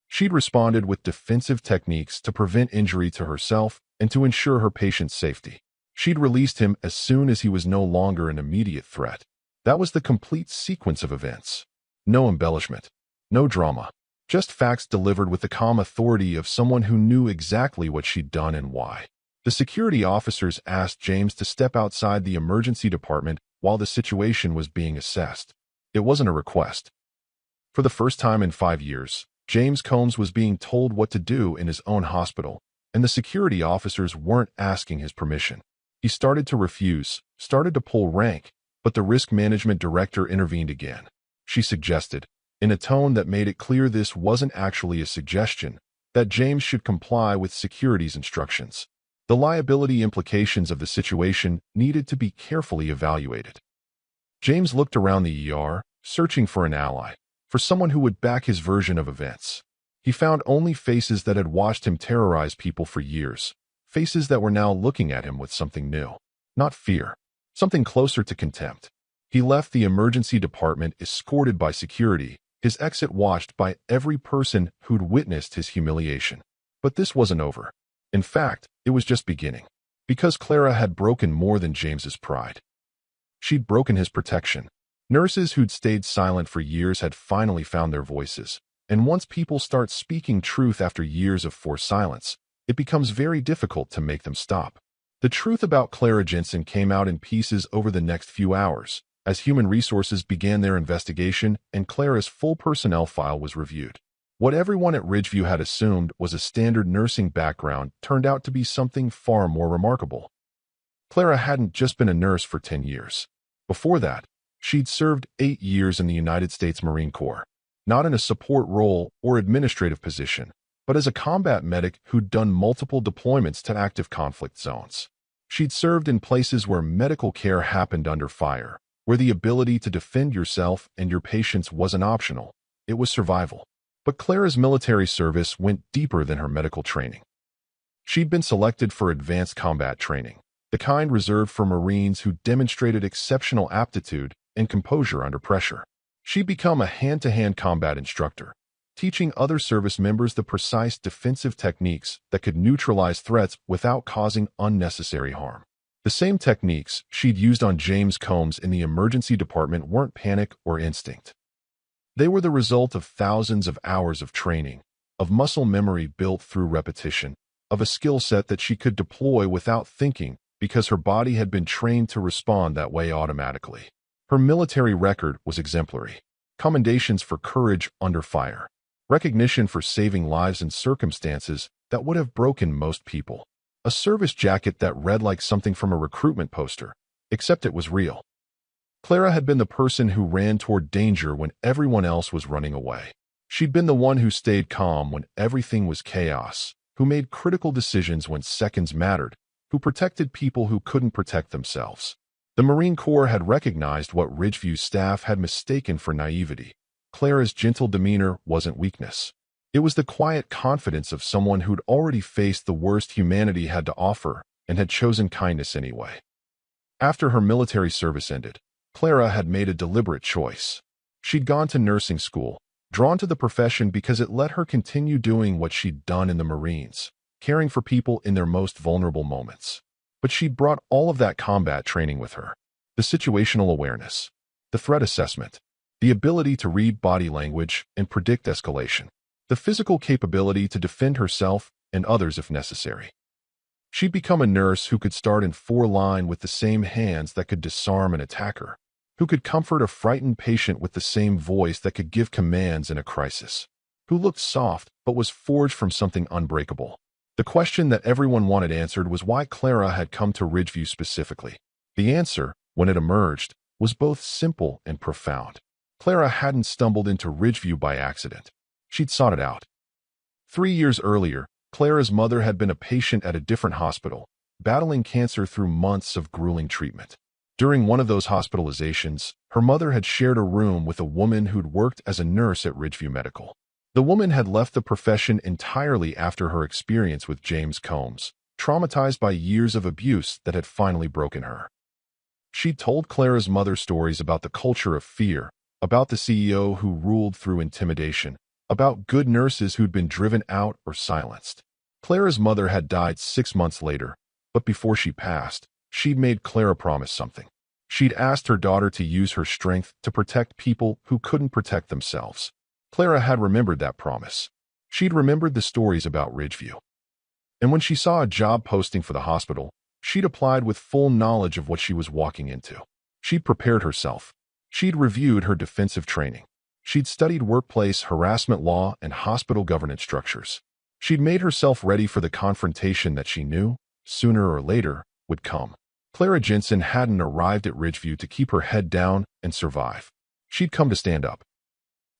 She'd responded with defensive techniques to prevent injury to herself and to ensure her patient's safety. She'd released him as soon as he was no longer an immediate threat. That was the complete sequence of events. No embellishment, no drama, just facts delivered with the calm authority of someone who knew exactly what she'd done and why. The security officers asked James to step outside the emergency department while the situation was being assessed. It wasn't a request. For the first time in 5 years, James Combs was being told what to do in his own hospital, and the security officers weren't asking his permission. He started to refuse, started to pull rank, but the risk management director intervened again. She suggested, in a tone that made it clear this wasn't actually a suggestion, that James should comply with security's instructions. The liability implications of the situation needed to be carefully evaluated. James looked around the ER, searching for an ally, for someone who would back his version of events. He found only faces that had watched him terrorize people for years, faces that were now looking at him with something new. Not fear, something closer to contempt. He left the emergency department escorted by security, his exit watched by every person who'd witnessed his humiliation. But this wasn't over. In fact, it was just beginning. Because Clara had broken more than James's pride. She'd broken his protection. Nurses who'd stayed silent for years had finally found their voices. And once people start speaking truth after years of forced silence, it becomes very difficult to make them stop. The truth about Clara Jensen came out in pieces over the next few hours, as human resources began their investigation and Clara's full personnel file was reviewed. What everyone at Ridgeview had assumed was a standard nursing background turned out to be something far more remarkable. Clara hadn't just been a nurse for 10 years. Before that, she'd served 8 years in the United States Marine Corps, not in a support role or administrative position, but as a combat medic who'd done multiple deployments to active conflict zones. She'd served in places where medical care happened under fire, where the ability to defend yourself and your patients wasn't optional, it was survival. But Clara's military service went deeper than her medical training. She'd been selected for advanced combat training, the kind reserved for Marines who demonstrated exceptional aptitude and composure under pressure. She'd become a hand-to-hand combat instructor, teaching other service members the precise defensive techniques that could neutralize threats without causing unnecessary harm. The same techniques she'd used on James Combs in the emergency department weren't panic or instinct. They were the result of thousands of hours of training, of muscle memory built through repetition, of a skill set that she could deploy without thinking because her body had been trained to respond that way automatically. Her military record was exemplary. Commendations for courage under fire. Recognition for saving lives in circumstances that would have broken most people. A service jacket that read like something from a recruitment poster, except it was real. Clara had been the person who ran toward danger when everyone else was running away. She'd been the one who stayed calm when everything was chaos, who made critical decisions when seconds mattered, who protected people who couldn't protect themselves. The Marine Corps had recognized what Ridgeview staff had mistaken for naivety. Clara's gentle demeanor wasn't weakness. It was the quiet confidence of someone who'd already faced the worst humanity had to offer and had chosen kindness anyway. After her military service ended, Clara had made a deliberate choice. She'd gone to nursing school, drawn to the profession because it let her continue doing what she'd done in the Marines, caring for people in their most vulnerable moments. But she'd brought all of that combat training with her. The situational awareness, the threat assessment, the ability to read body language and predict escalation, the physical capability to defend herself and others if necessary. She'd become a nurse who could start in 4 line with the same hands that could disarm an attacker, who could comfort a frightened patient with the same voice that could give commands in a crisis, who looked soft but was forged from something unbreakable. The question that everyone wanted answered was why Clara had come to Ridgeview specifically. The answer, when it emerged, was both simple and profound. Clara hadn't stumbled into Ridgeview by accident. She'd sought it out. 3 years earlier, Clara's mother had been a patient at a different hospital, battling cancer through months of grueling treatment. During one of those hospitalizations, her mother had shared a room with a woman who'd worked as a nurse at Ridgeview Medical. The woman had left the profession entirely after her experience with James Combs, traumatized by years of abuse that had finally broken her. She told Clara's mother stories about the culture of fear, about the CEO who ruled through intimidation, about good nurses who'd been driven out or silenced. Clara's mother had died 6 months later, but before she passed, she'd made Clara promise something. She'd asked her daughter to use her strength to protect people who couldn't protect themselves. Clara had remembered that promise. She'd remembered the stories about Ridgeview. And when she saw a job posting for the hospital, she'd applied with full knowledge of what she was walking into. She'd prepared herself. She'd reviewed her defensive training. She'd studied workplace harassment law and hospital governance structures. She'd made herself ready for the confrontation that she knew, sooner or later, would come. Clara Jensen hadn't arrived at Ridgeview to keep her head down and survive. She'd come to stand up.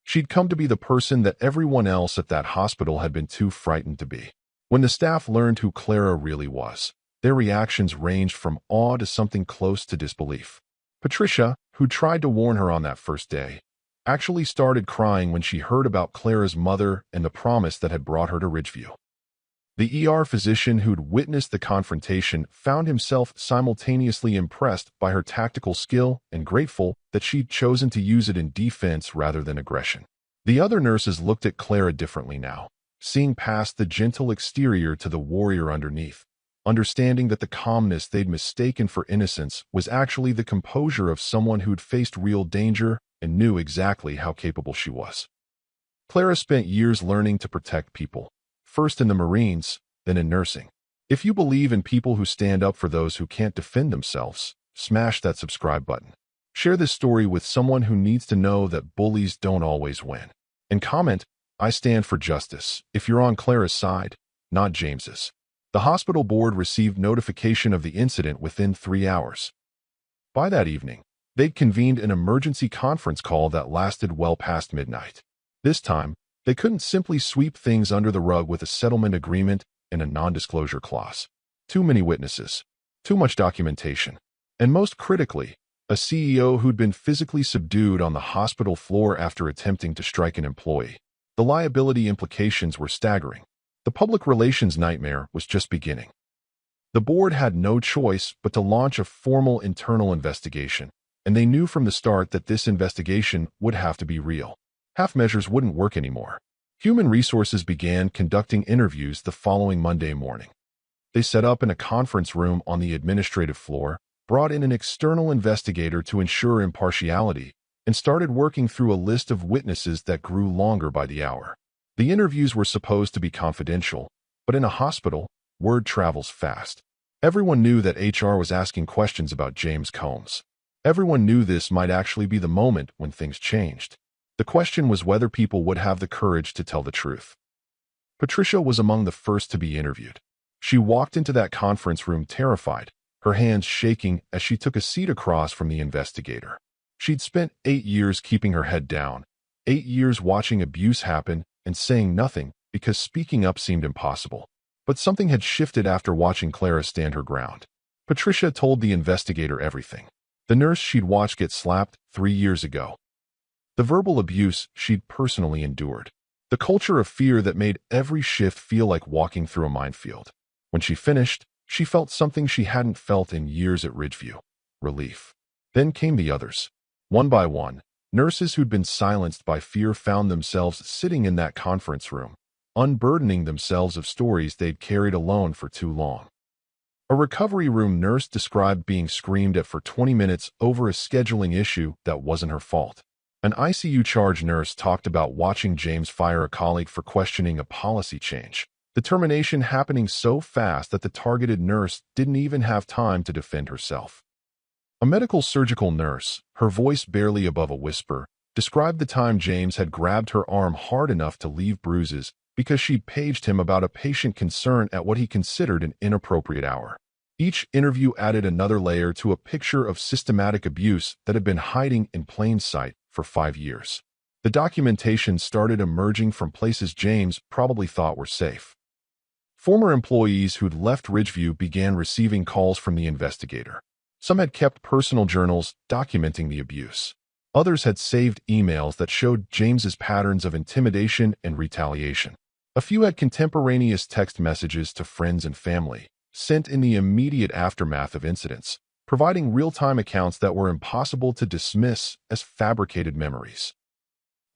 She'd come to be the person that everyone else at that hospital had been too frightened to be. When the staff learned who Clara really was, their reactions ranged from awe to something close to disbelief. Patricia, who tried to warn her on that first day, actually started crying when she heard about Clara's mother and the promise that had brought her to Ridgeview. The ER physician who'd witnessed the confrontation found himself simultaneously impressed by her tactical skill and grateful that she'd chosen to use it in defense rather than aggression. The other nurses looked at Clara differently now, seeing past the gentle exterior to the warrior underneath, understanding that the calmness they'd mistaken for innocence was actually the composure of someone who'd faced real danger and knew exactly how capable she was. Clara spent years learning to protect people, first in the Marines, then in nursing. If you believe in people who stand up for those who can't defend themselves, smash that subscribe button. Share this story with someone who needs to know that bullies don't always win. And comment, "I stand for justice," if you're on Clara's side, not James's. The hospital board received notification of the incident within 3 hours. By that evening, they'd convened an emergency conference call that lasted well past midnight. This time, they couldn't simply sweep things under the rug with a settlement agreement and a non-disclosure clause. Too many witnesses, too much documentation, and most critically, a CEO who'd been physically subdued on the hospital floor after attempting to strike an employee. The liability implications were staggering. The public relations nightmare was just beginning. The board had no choice but to launch a formal internal investigation, and they knew from the start that this investigation would have to be real. Half measures wouldn't work anymore. Human Resources began conducting interviews the following Monday morning. They set up in a conference room on the administrative floor, brought in an external investigator to ensure impartiality, and started working through a list of witnesses that grew longer by the hour. The interviews were supposed to be confidential, but in a hospital, word travels fast. Everyone knew that HR was asking questions about James Combs. Everyone knew this might actually be the moment when things changed. The question was whether people would have the courage to tell the truth. Patricia was among the first to be interviewed. She walked into that conference room terrified, her hands shaking as she took a seat across from the investigator. She'd spent 8 years keeping her head down, 8 years watching abuse happen and saying nothing because speaking up seemed impossible. But something had shifted after watching Clara stand her ground. Patricia told the investigator everything. The nurse she'd watched get slapped 3 years ago. The verbal abuse she'd personally endured. The culture of fear that made every shift feel like walking through a minefield. When she finished, she felt something she hadn't felt in years at Ridgeview: relief. Then came the others. One by one, nurses who'd been silenced by fear found themselves sitting in that conference room, unburdening themselves of stories they'd carried alone for too long. A recovery room nurse described being screamed at for 20 minutes over a scheduling issue that wasn't her fault. An ICU charge nurse talked about watching James fire a colleague for questioning a policy change. the termination happening so fast that the targeted nurse didn't even have time to defend herself. A medical surgical nurse, her voice barely above a whisper, described the time James had grabbed her arm hard enough to leave bruises because she'd paged him about a patient concern at what he considered an inappropriate hour. Each interview added another layer to a picture of systematic abuse that had been hiding in plain sight for 5 years. The documentation started emerging from places James probably thought were safe. Former employees who'd left Ridgeview began receiving calls from the investigator. Some had kept personal journals documenting the abuse. Others had saved emails that showed James's patterns of intimidation and retaliation. A few had contemporaneous text messages to friends and family, sent in the immediate aftermath of incidents, providing real-time accounts that were impossible to dismiss as fabricated memories.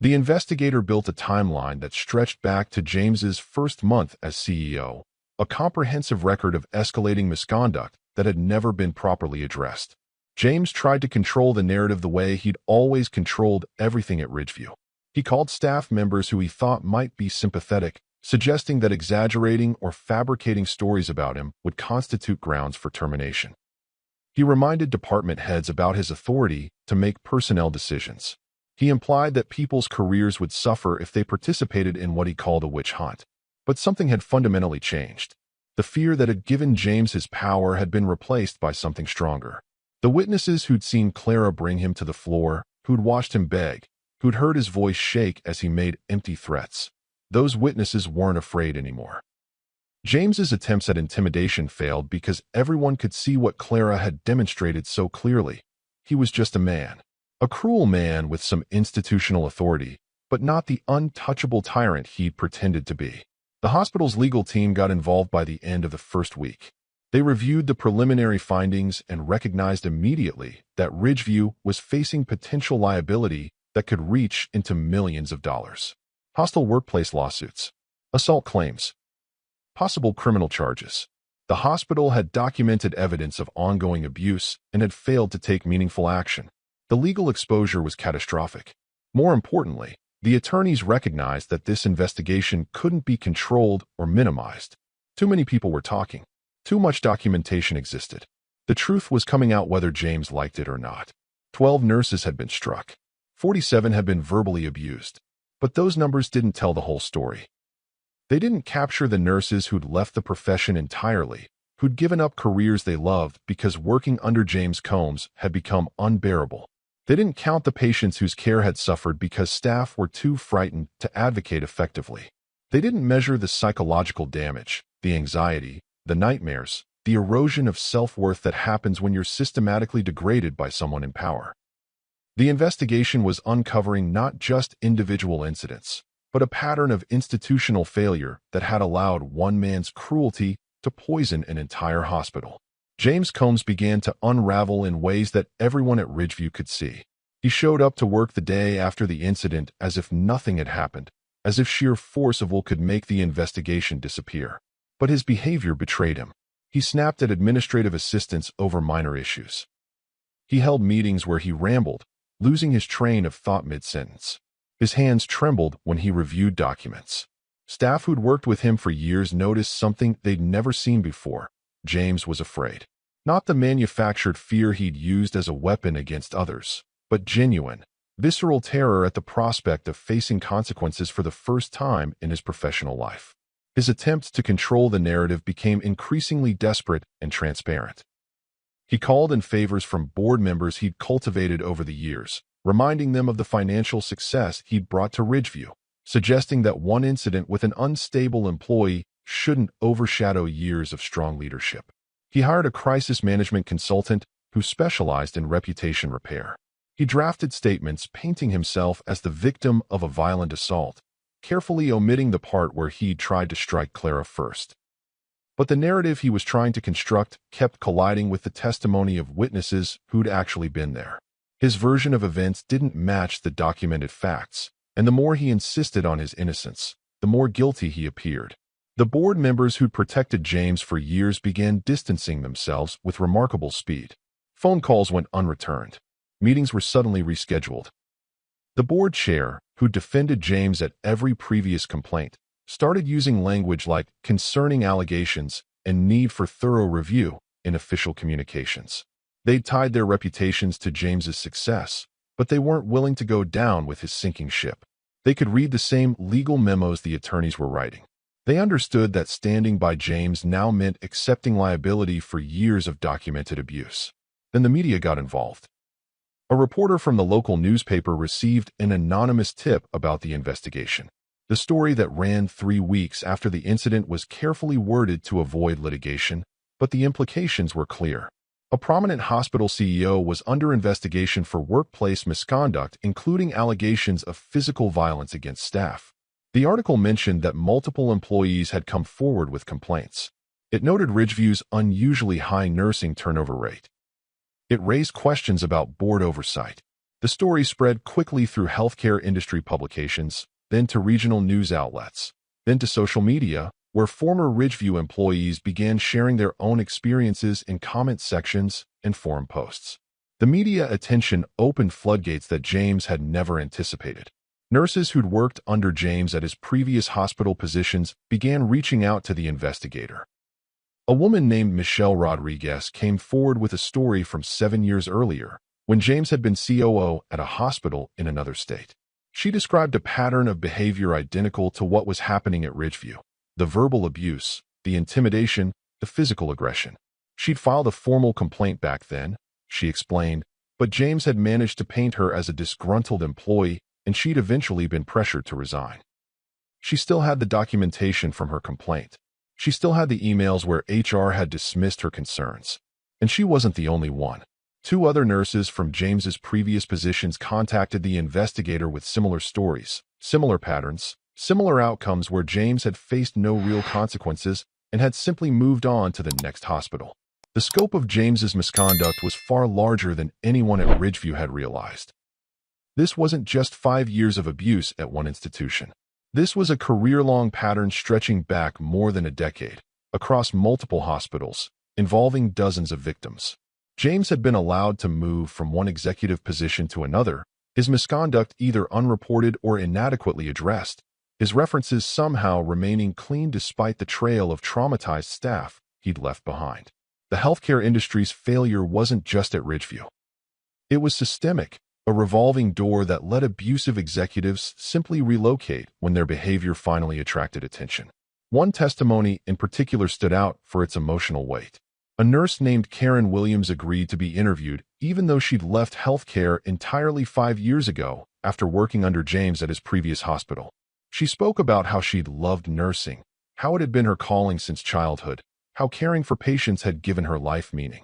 The investigator built a timeline that stretched back to James's first month as CEO, a comprehensive record of escalating misconduct that had never been properly addressed. James tried to control the narrative the way he'd always controlled everything at Ridgeview. He called staff members who he thought might be sympathetic, suggesting that exaggerating or fabricating stories about him would constitute grounds for termination. He reminded department heads about his authority to make personnel decisions. He implied that people's careers would suffer if they participated in what he called a witch hunt. But something had fundamentally changed. The fear that had given James his power had been replaced by something stronger. The witnesses who'd seen Clara bring him to the floor, who'd watched him beg, who'd heard his voice shake as he made empty threats, those witnesses weren't afraid anymore. James's attempts at intimidation failed because everyone could see what Clara had demonstrated so clearly. He was just a man. A cruel man with some institutional authority, but not the untouchable tyrant he'd pretended to be. The hospital's legal team got involved by the end of the first week. They reviewed the preliminary findings and recognized immediately that Ridgeview was facing potential liability that could reach into millions of dollars. Hostile workplace lawsuits, assault claims, possible criminal charges. The hospital had documented evidence of ongoing abuse and had failed to take meaningful action. The legal exposure was catastrophic. More importantly, the attorneys recognized that this investigation couldn't be controlled or minimized. Too many people were talking. Too much documentation existed. The truth was coming out whether James liked it or not. 12 nurses had been struck. 47 had been verbally abused. But those numbers didn't tell the whole story. They didn't capture the nurses who'd left the profession entirely, who'd given up careers they loved because working under James Combs had become unbearable. They didn't count the patients whose care had suffered because staff were too frightened to advocate effectively. They didn't measure the psychological damage, the anxiety, the nightmares, the erosion of self-worth that happens when you're systematically degraded by someone in power. The investigation was uncovering not just individual incidents, but a pattern of institutional failure that had allowed one man's cruelty to poison an entire hospital. James Combs began to unravel in ways that everyone at Ridgeview could see. He showed up to work the day after the incident as if nothing had happened, as if sheer force of will could make the investigation disappear. But his behavior betrayed him. He snapped at administrative assistants over minor issues. He held meetings where he rambled, losing his train of thought mid-sentence. His hands trembled when he reviewed documents. Staff who'd worked with him for years noticed something they'd never seen before. James was afraid. Not the manufactured fear he'd used as a weapon against others, but genuine, visceral terror at the prospect of facing consequences for the first time in his professional life. His attempts to control the narrative became increasingly desperate and transparent. He called in favors from board members he'd cultivated over the years, reminding them of the financial success he'd brought to Ridgeview, suggesting that one incident with an unstable employee shouldn't overshadow years of strong leadership. He hired a crisis management consultant who specialized in reputation repair. He drafted statements painting himself as the victim of a violent assault, carefully omitting the part where he'd tried to strike Clara first. But the narrative he was trying to construct kept colliding with the testimony of witnesses who'd actually been there. His version of events didn't match the documented facts, and the more he insisted on his innocence, the more guilty he appeared. The board members who'd protected James for years began distancing themselves with remarkable speed. Phone calls went unreturned. Meetings were suddenly rescheduled. The board chair, who defended James at every previous complaint, started using language like concerning allegations and need for thorough review in official communications. They'd tied their reputations to James's success, but they weren't willing to go down with his sinking ship. They could read the same legal memos the attorneys were writing. They understood that standing by James now meant accepting liability for years of documented abuse. Then the media got involved. A reporter from the local newspaper received an anonymous tip about the investigation. The story that ran 3 weeks after the incident was carefully worded to avoid litigation, but the implications were clear. A prominent hospital CEO was under investigation for workplace misconduct, including allegations of physical violence against staff. The article mentioned that multiple employees had come forward with complaints. It noted Ridgeview's unusually high nursing turnover rate. It raised questions about board oversight. The story spread quickly through healthcare industry publications, then to regional news outlets, then to social media, where former Ridgeview employees began sharing their own experiences in comment sections and forum posts. The media attention opened floodgates that James had never anticipated. Nurses who'd worked under James at his previous hospital positions began reaching out to the investigator. A woman named Michelle Rodriguez came forward with a story from 7 years earlier, when James had been COO at a hospital in another state. She described a pattern of behavior identical to what was happening at Ridgeview: the verbal abuse, the intimidation, the physical aggression. She'd filed a formal complaint back then, she explained, but James had managed to paint her as a disgruntled employee, and she'd eventually been pressured to resign. She still had the documentation from her complaint. She still had the emails where HR had dismissed her concerns. And she wasn't the only one. 2 other nurses from James's previous positions contacted the investigator with similar stories, similar patterns, similar outcomes where James had faced no real consequences and had simply moved on to the next hospital. The scope of James's misconduct was far larger than anyone at Ridgeview had realized. This wasn't just 5 years of abuse at one institution. This was a career-long pattern stretching back more than a decade, across multiple hospitals, involving dozens of victims. James had been allowed to move from one executive position to another, his misconduct either unreported or inadequately addressed, his references somehow remaining clean despite the trail of traumatized staff he'd left behind. The healthcare industry's failure wasn't just at Ridgeview. It was systemic, a revolving door that let abusive executives simply relocate when their behavior finally attracted attention. One testimony in particular stood out for its emotional weight. A nurse named Karen Williams agreed to be interviewed even though she'd left healthcare entirely 5 years ago after working under James at his previous hospital. She spoke about how she'd loved nursing, how it had been her calling since childhood, how caring for patients had given her life meaning.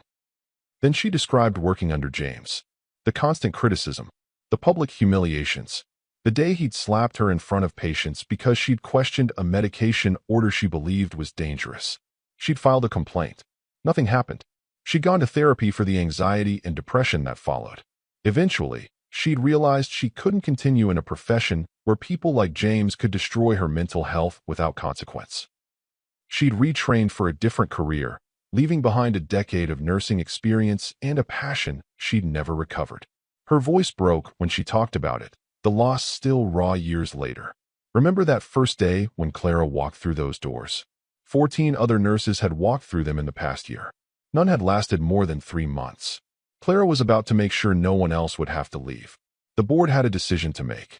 Then she described working under James. The constant criticism, the public humiliations, the day he'd slapped her in front of patients because she'd questioned a medication order she believed was dangerous. She'd filed a complaint. Nothing happened. She'd gone to therapy for the anxiety and depression that followed. Eventually, she'd realized she couldn't continue in a profession where people like James could destroy her mental health without consequence. She'd retrained for a different career, leaving behind a decade of nursing experience and a passion she'd never recovered. Her voice broke when she talked about it, the loss still raw years later. Remember that first day when Clara walked through those doors? 14 other nurses had walked through them in the past year. None had lasted more than 3 months. Clara was about to make sure no one else would have to leave. The board had a decision to make.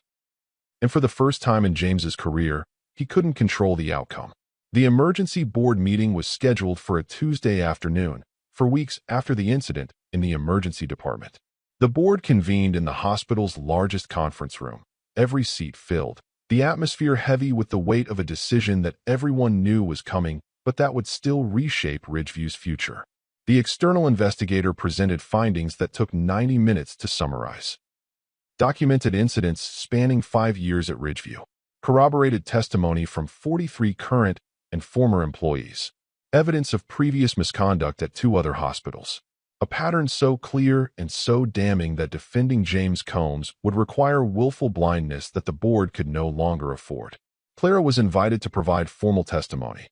And for the first time in James's career, he couldn't control the outcome. The emergency board meeting was scheduled for a Tuesday afternoon, for weeks after the incident, in the emergency department. The board convened in the hospital's largest conference room, every seat filled, the atmosphere heavy with the weight of a decision that everyone knew was coming, but that would still reshape Ridgeview's future. The external investigator presented findings that took 90 minutes to summarize. Documented incidents spanning 5 years at Ridgeview. Corroborated testimony from 43 current and former employees. Evidence of previous misconduct at 2 other hospitals. A pattern so clear and so damning that defending James Combs would require willful blindness that the board could no longer afford. Clara was invited to provide formal testimony.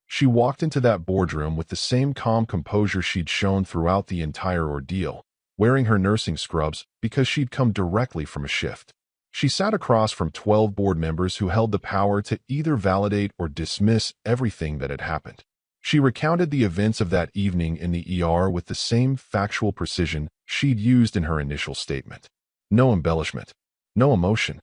She walked into that boardroom with the same calm composure she'd shown throughout the entire ordeal, wearing her nursing scrubs because she'd come directly from a shift. She sat across from 12 board members who held the power to either validate or dismiss everything that had happened. She recounted the events of that evening in the ER with the same factual precision she'd used in her initial statement. No embellishment, no emotion.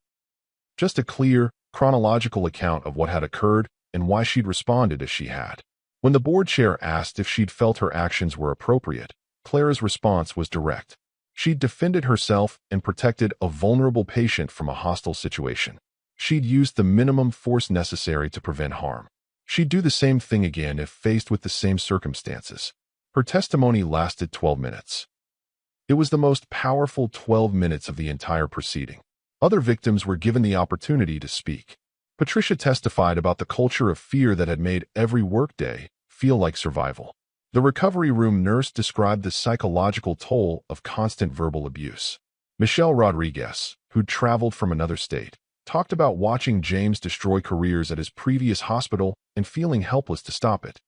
Just a clear, chronological account of what had occurred and why she'd responded as she had. When the board chair asked if she'd felt her actions were appropriate, Clara's response was direct. She'd defended herself and protected a vulnerable patient from a hostile situation. She'd used the minimum force necessary to prevent harm. She'd do the same thing again if faced with the same circumstances. Her testimony lasted 12 minutes. It was the most powerful 12 minutes of the entire proceeding. Other victims were given the opportunity to speak. Patricia testified about the culture of fear that had made every workday feel like survival. The recovery room nurse described the psychological toll of constant verbal abuse. Michelle Rodriguez, who'd traveled from another state, talked about watching James destroy careers at his previous hospital and feeling helpless to stop it.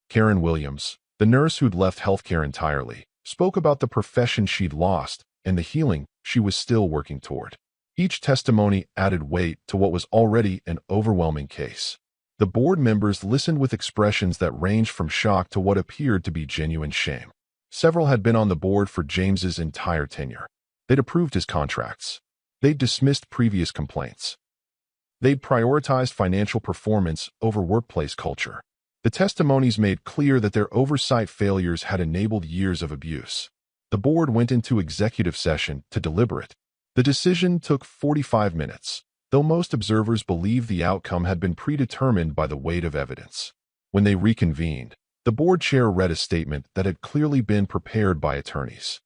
Karen Williams, the nurse who'd left healthcare entirely, spoke about the profession she'd lost and the healing she was still working toward. Each testimony added weight to what was already an overwhelming case. The board members listened with expressions that ranged from shock to what appeared to be genuine shame. Several had been on the board for James's entire tenure. They'd approved his contracts. They'd dismissed previous complaints. They'd prioritized financial performance over workplace culture. The testimonies made clear that their oversight failures had enabled years of abuse. The board went into executive session to deliberate. The decision took 45 minutes, though most observers believed the outcome had been predetermined by the weight of evidence. When they reconvened, the board chair read a statement that had clearly been prepared by attorneys.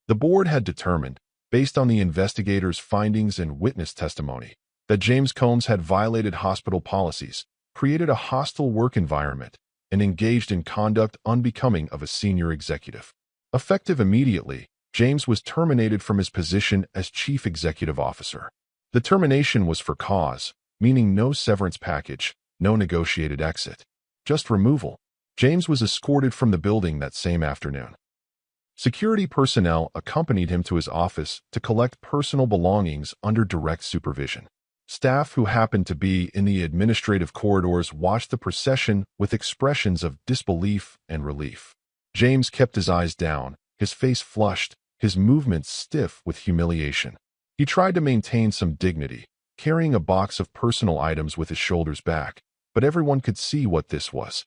The board had determined, based on the investigators' findings and witness testimony, that James Combs had violated hospital policies, created a hostile work environment, and engaged in conduct unbecoming of a senior executive. Effective immediately, James was terminated from his position as chief executive officer. The termination was for cause, meaning no severance package, no negotiated exit, just removal. James was escorted from the building that same afternoon. Security personnel accompanied him to his office to collect personal belongings under direct supervision. Staff who happened to be in the administrative corridors watched the procession with expressions of disbelief and relief. James kept his eyes down, his face flushed, his movements stiff with humiliation. He tried to maintain some dignity, carrying a box of personal items with his shoulders back, but everyone could see what this was.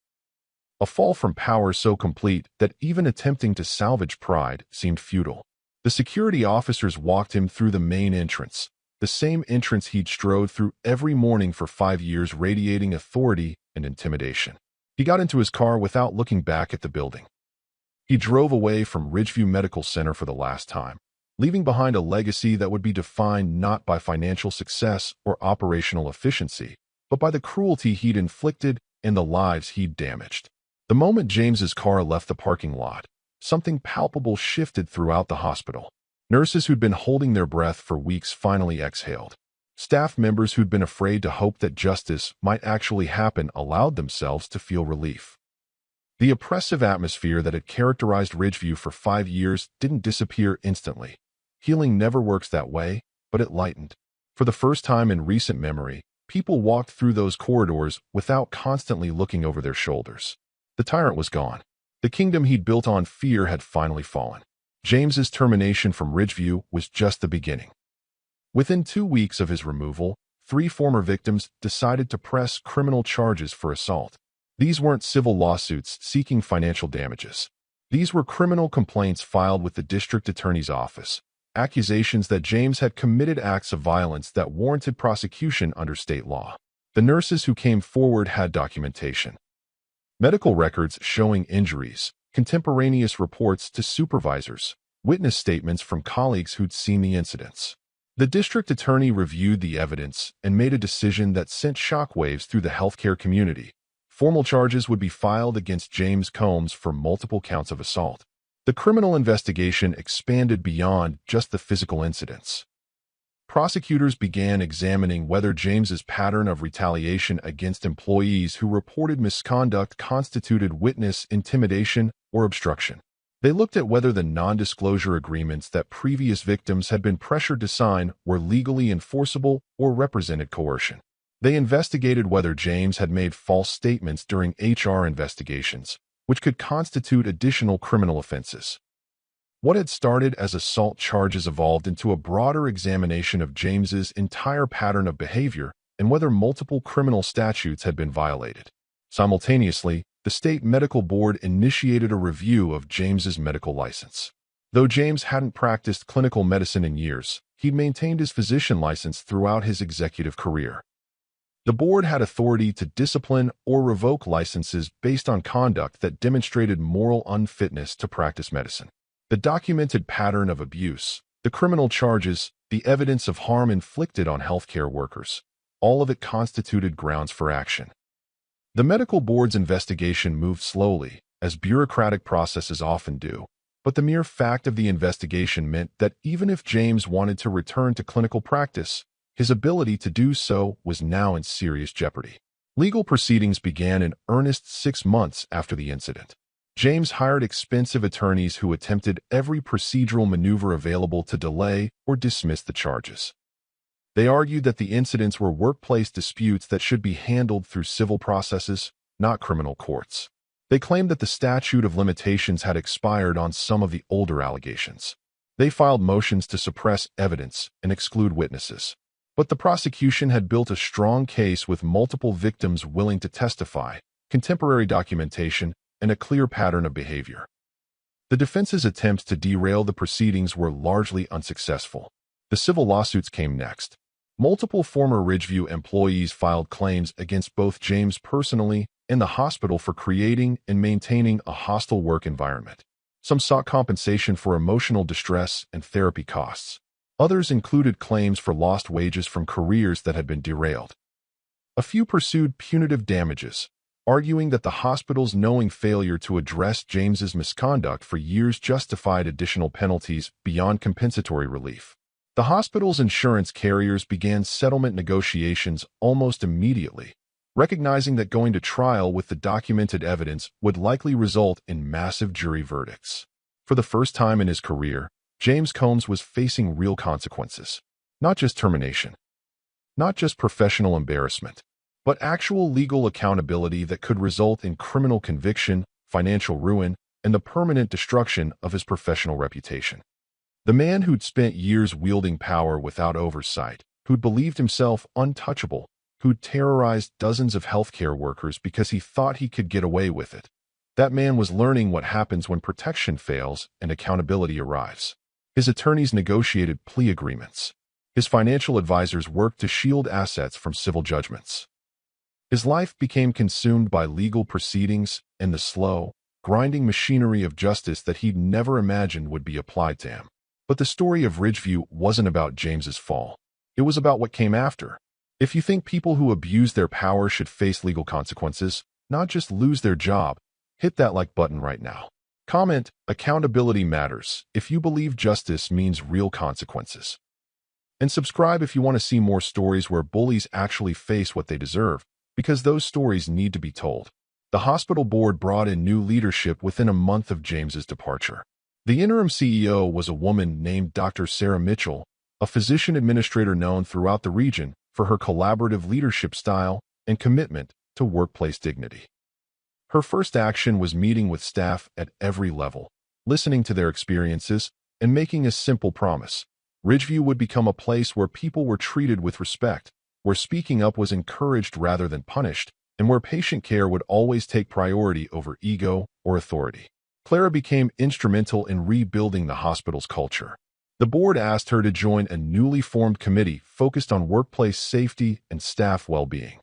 A fall from power so complete that even attempting to salvage pride seemed futile. The security officers walked him through the main entrance, the same entrance he'd strode through every morning for 5 years, radiating authority and intimidation. He got into his car without looking back at the building. He drove away from Ridgeview Medical Center for the last time, leaving behind a legacy that would be defined not by financial success or operational efficiency, but by the cruelty he'd inflicted and the lives he'd damaged. The moment James's car left the parking lot, something palpable shifted throughout the hospital. Nurses who'd been holding their breath for weeks finally exhaled. Staff members who'd been afraid to hope that justice might actually happen allowed themselves to feel relief. The oppressive atmosphere that had characterized Ridgeview for 5 years didn't disappear instantly. Healing never works that way, but it lightened. For the first time in recent memory, people walked through those corridors without constantly looking over their shoulders. The tyrant was gone. The kingdom he'd built on fear had finally fallen. James's termination from Ridgeview was just the beginning. Within 2 weeks of his removal, 3 former victims decided to press criminal charges for assault. These weren't civil lawsuits seeking financial damages. These were criminal complaints filed with the district attorney's office, accusations that James had committed acts of violence that warranted prosecution under state law. The nurses who came forward had documentation. Medical records showing injuries, contemporaneous reports to supervisors, witness statements from colleagues who'd seen the incidents. The district attorney reviewed the evidence and made a decision that sent shockwaves through the healthcare community. Formal charges would be filed against James Combs for multiple counts of assault. The criminal investigation expanded beyond just the physical incidents. Prosecutors began examining whether James's pattern of retaliation against employees who reported misconduct constituted witness intimidation or obstruction. They looked at whether the non-disclosure agreements that previous victims had been pressured to sign were legally enforceable or represented coercion. They investigated whether James had made false statements during HR investigations, which could constitute additional criminal offenses. What had started as assault charges evolved into a broader examination of James's entire pattern of behavior and whether multiple criminal statutes had been violated. Simultaneously, the state medical board initiated a review of James's medical license. Though James hadn't practiced clinical medicine in years, he'd maintained his physician license throughout his executive career. The board had authority to discipline or revoke licenses based on conduct that demonstrated moral unfitness to practice medicine. The documented pattern of abuse, the criminal charges, the evidence of harm inflicted on healthcare workers, all of it constituted grounds for action. The medical board's investigation moved slowly, as bureaucratic processes often do, but the mere fact of the investigation meant that even if James wanted to return to clinical practice, his ability to do so was now in serious jeopardy. Legal proceedings began in earnest 6 months after the incident. James hired expensive attorneys who attempted every procedural maneuver available to delay or dismiss the charges. They argued that the incidents were workplace disputes that should be handled through civil processes, not criminal courts. They claimed that the statute of limitations had expired on some of the older allegations. They filed motions to suppress evidence and exclude witnesses. But the prosecution had built a strong case with multiple victims willing to testify, contemporary documentation, and a clear pattern of behavior. The defense's attempts to derail the proceedings were largely unsuccessful. The civil lawsuits came next. Multiple former Ridgeview employees filed claims against both James personally and the hospital for creating and maintaining a hostile work environment. Some sought compensation for emotional distress and therapy costs. Others included claims for lost wages from careers that had been derailed. A few pursued punitive damages, arguing that the hospital's knowing failure to address James's misconduct for years justified additional penalties beyond compensatory relief. The hospital's insurance carriers began settlement negotiations almost immediately, recognizing that going to trial with the documented evidence would likely result in massive jury verdicts. For the first time in his career, James Combs was facing real consequences. Not just termination, not just professional embarrassment, but actual legal accountability that could result in criminal conviction, financial ruin, and the permanent destruction of his professional reputation. The man who'd spent years wielding power without oversight, who'd believed himself untouchable, who'd terrorized dozens of healthcare workers because he thought he could get away with it. That man was learning what happens when protection fails and accountability arrives. His attorneys negotiated plea agreements. His financial advisors worked to shield assets from civil judgments. His life became consumed by legal proceedings and the slow, grinding machinery of justice that he'd never imagined would be applied to him. But the story of Ridgeview wasn't about James's fall. It was about what came after. If you think people who abuse their power should face legal consequences, not just lose their job, hit that like button right now. Comment, accountability matters, if you believe justice means real consequences. And subscribe if you want to see more stories where bullies actually face what they deserve, because those stories need to be told. The hospital board brought in new leadership within a month of James's departure. The interim CEO was a woman named Dr. Sarah Mitchell, a physician administrator known throughout the region for her collaborative leadership style and commitment to workplace dignity. Her first action was meeting with staff at every level, listening to their experiences, and making a simple promise. Ridgeview would become a place where people were treated with respect, where speaking up was encouraged rather than punished, and where patient care would always take priority over ego or authority. Clara became instrumental in rebuilding the hospital's culture. The board asked her to join a newly formed committee focused on workplace safety and staff well-being.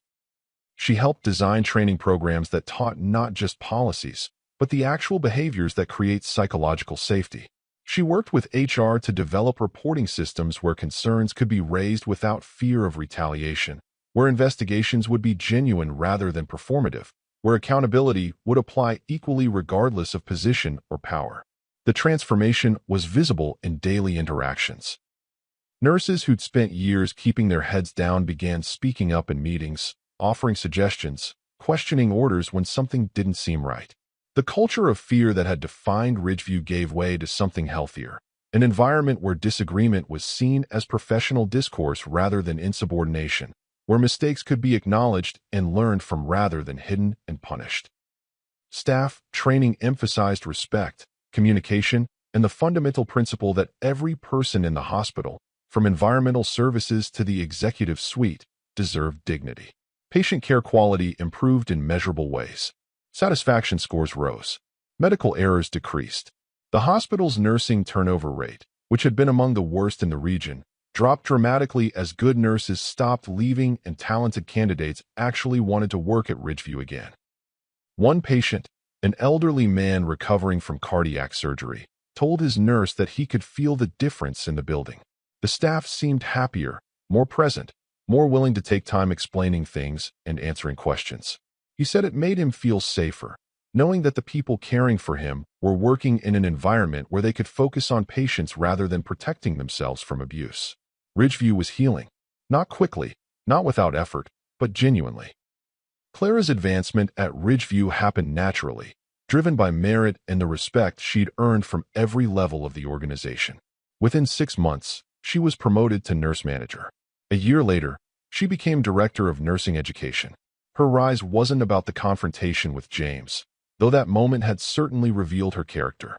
She helped design training programs that taught not just policies, but the actual behaviors that create psychological safety. She worked with HR to develop reporting systems where concerns could be raised without fear of retaliation, where investigations would be genuine rather than performative, where accountability would apply equally regardless of position or power. The transformation was visible in daily interactions. Nurses who'd spent years keeping their heads down began speaking up in meetings, offering suggestions, questioning orders when something didn't seem right. The culture of fear that had defined Ridgeview gave way to something healthier, an environment where disagreement was seen as professional discourse rather than insubordination, where mistakes could be acknowledged and learned from rather than hidden and punished. Staff training emphasized respect, communication, and the fundamental principle that every person in the hospital, from environmental services to the executive suite, deserved dignity. Patient care quality improved in measurable ways. Satisfaction scores rose. Medical errors decreased. The hospital's nursing turnover rate, which had been among the worst in the region, dropped dramatically as good nurses stopped leaving and talented candidates actually wanted to work at Ridgeview again. One patient, an elderly man recovering from cardiac surgery, told his nurse that he could feel the difference in the building. The staff seemed happier, more present, more willing to take time explaining things and answering questions. He said it made him feel safer, knowing that the people caring for him were working in an environment where they could focus on patients rather than protecting themselves from abuse. Ridgeview was healing. Not quickly, not without effort, but genuinely. Clara's advancement at Ridgeview happened naturally, driven by merit and the respect she'd earned from every level of the organization. Within 6 months, she was promoted to nurse manager. A year later, she became director of nursing education. Her rise wasn't about the confrontation with James, though that moment had certainly revealed her character.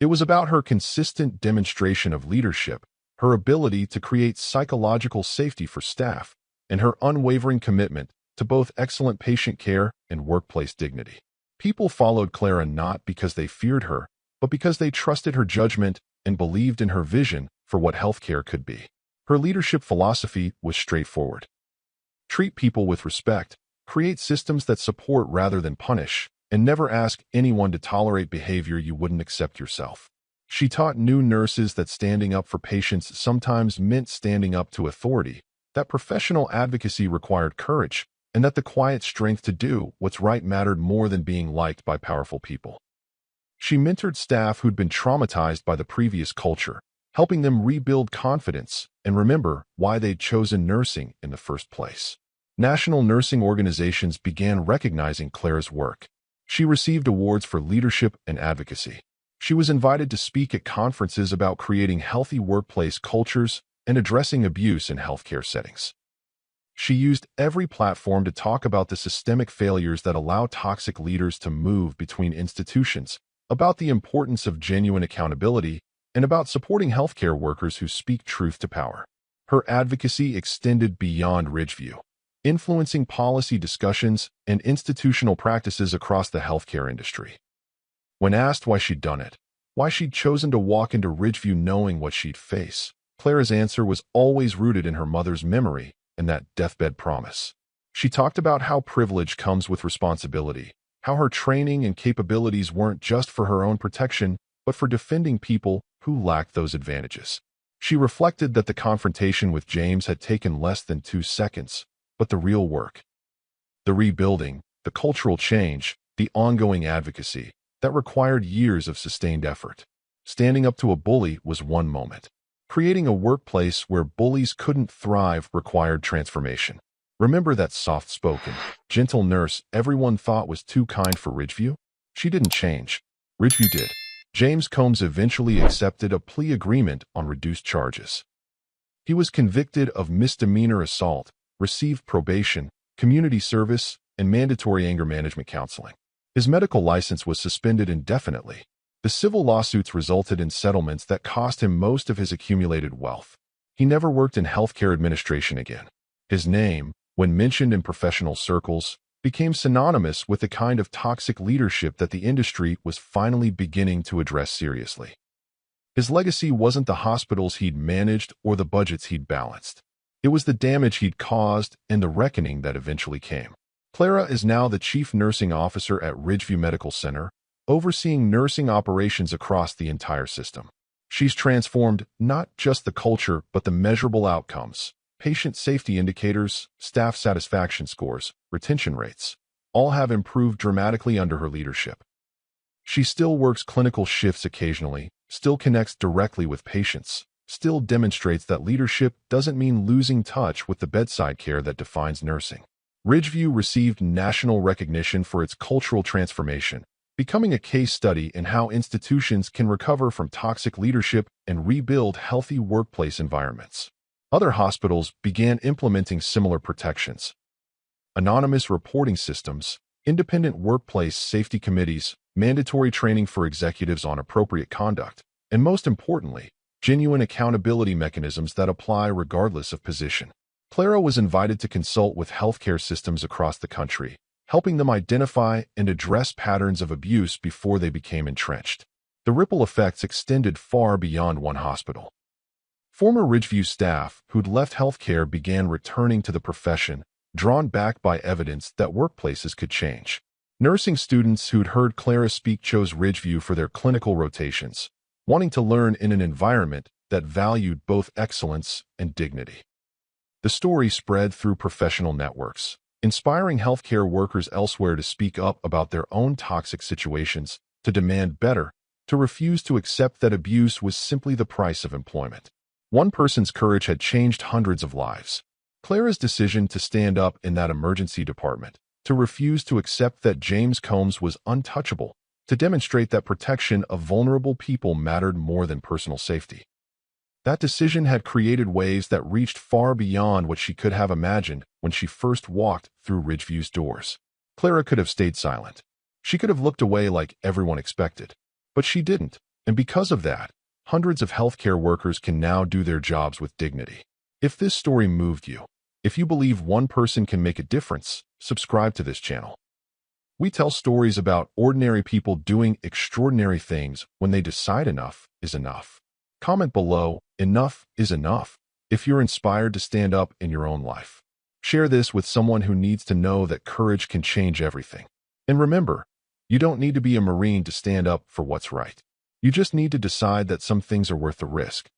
It was about her consistent demonstration of leadership, her ability to create psychological safety for staff, and her unwavering commitment to both excellent patient care and workplace dignity. People followed Clara not because they feared her, but because they trusted her judgment and believed in her vision for what healthcare could be. Her leadership philosophy was straightforward. Treat people with respect, create systems that support rather than punish, and never ask anyone to tolerate behavior you wouldn't accept yourself. She taught new nurses that standing up for patients sometimes meant standing up to authority, that professional advocacy required courage, and that the quiet strength to do what's right mattered more than being liked by powerful people. She mentored staff who'd been traumatized by the previous culture, helping them rebuild confidence and remember why they'd chosen nursing in the first place. National nursing organizations began recognizing Clara's work. She received awards for leadership and advocacy. She was invited to speak at conferences about creating healthy workplace cultures and addressing abuse in healthcare settings. She used every platform to talk about the systemic failures that allow toxic leaders to move between institutions, about the importance of genuine accountability, and about supporting healthcare workers who speak truth to power. Her advocacy extended beyond Ridgeview, influencing policy discussions and institutional practices across the healthcare industry. When asked why she'd done it, why she'd chosen to walk into Ridgeview knowing what she'd face, Clara's answer was always rooted in her mother's memory and that deathbed promise. She talked about how privilege comes with responsibility, how her training and capabilities weren't just for her own protection, but for defending people who lacked those advantages. She reflected that the confrontation with James had taken less than 2 seconds, but the real work, the rebuilding, the cultural change, the ongoing advocacy, that required years of sustained effort. Standing up to a bully was one moment. Creating a workplace where bullies couldn't thrive required transformation. Remember that soft-spoken, gentle nurse everyone thought was too kind for Ridgeview? She didn't change. Ridgeview did. James Combs eventually accepted a plea agreement on reduced charges. He was convicted of misdemeanor assault, received probation, community service, and mandatory anger management counseling. His medical license was suspended indefinitely. The civil lawsuits resulted in settlements that cost him most of his accumulated wealth. He never worked in healthcare administration again. His name, when mentioned in professional circles, became synonymous with the kind of toxic leadership that the industry was finally beginning to address seriously. His legacy wasn't the hospitals he'd managed or the budgets he'd balanced. It was the damage he'd caused and the reckoning that eventually came. Clara is now the Chief Nursing Officer at Ridgeview Medical Center, overseeing nursing operations across the entire system. She's transformed not just the culture, but the measurable outcomes. Patient safety indicators, staff satisfaction scores, retention rates, all have improved dramatically under her leadership. She still works clinical shifts occasionally, still connects directly with patients, still demonstrates that leadership doesn't mean losing touch with the bedside care that defines nursing. Ridgeview received national recognition for its cultural transformation, becoming a case study in how institutions can recover from toxic leadership and rebuild healthy workplace environments. Other hospitals began implementing similar protections. Anonymous reporting systems, independent workplace safety committees, mandatory training for executives on appropriate conduct, and most importantly, genuine accountability mechanisms that apply regardless of position. Clara was invited to consult with healthcare systems across the country, helping them identify and address patterns of abuse before they became entrenched. The ripple effects extended far beyond one hospital. Former Ridgeview staff who'd left healthcare began returning to the profession, drawn back by evidence that workplaces could change. Nursing students who'd heard Clara speak chose Ridgeview for their clinical rotations, wanting to learn in an environment that valued both excellence and dignity. The story spread through professional networks, inspiring healthcare workers elsewhere to speak up about their own toxic situations, to demand better, to refuse to accept that abuse was simply the price of employment. One person's courage had changed hundreds of lives. Clara's decision to stand up in that emergency department, to refuse to accept that James Combs was untouchable, to demonstrate that protection of vulnerable people mattered more than personal safety. That decision had created waves that reached far beyond what she could have imagined when she first walked through Ridgeview's doors. Clara could have stayed silent. She could have looked away like everyone expected. But she didn't, and because of that, hundreds of healthcare workers can now do their jobs with dignity. If this story moved you, if you believe one person can make a difference, subscribe to this channel. We tell stories about ordinary people doing extraordinary things when they decide enough is enough. Comment below, enough is enough, if you're inspired to stand up in your own life. Share this with someone who needs to know that courage can change everything. And remember, you don't need to be a Marine to stand up for what's right. You just need to decide that some things are worth the risk.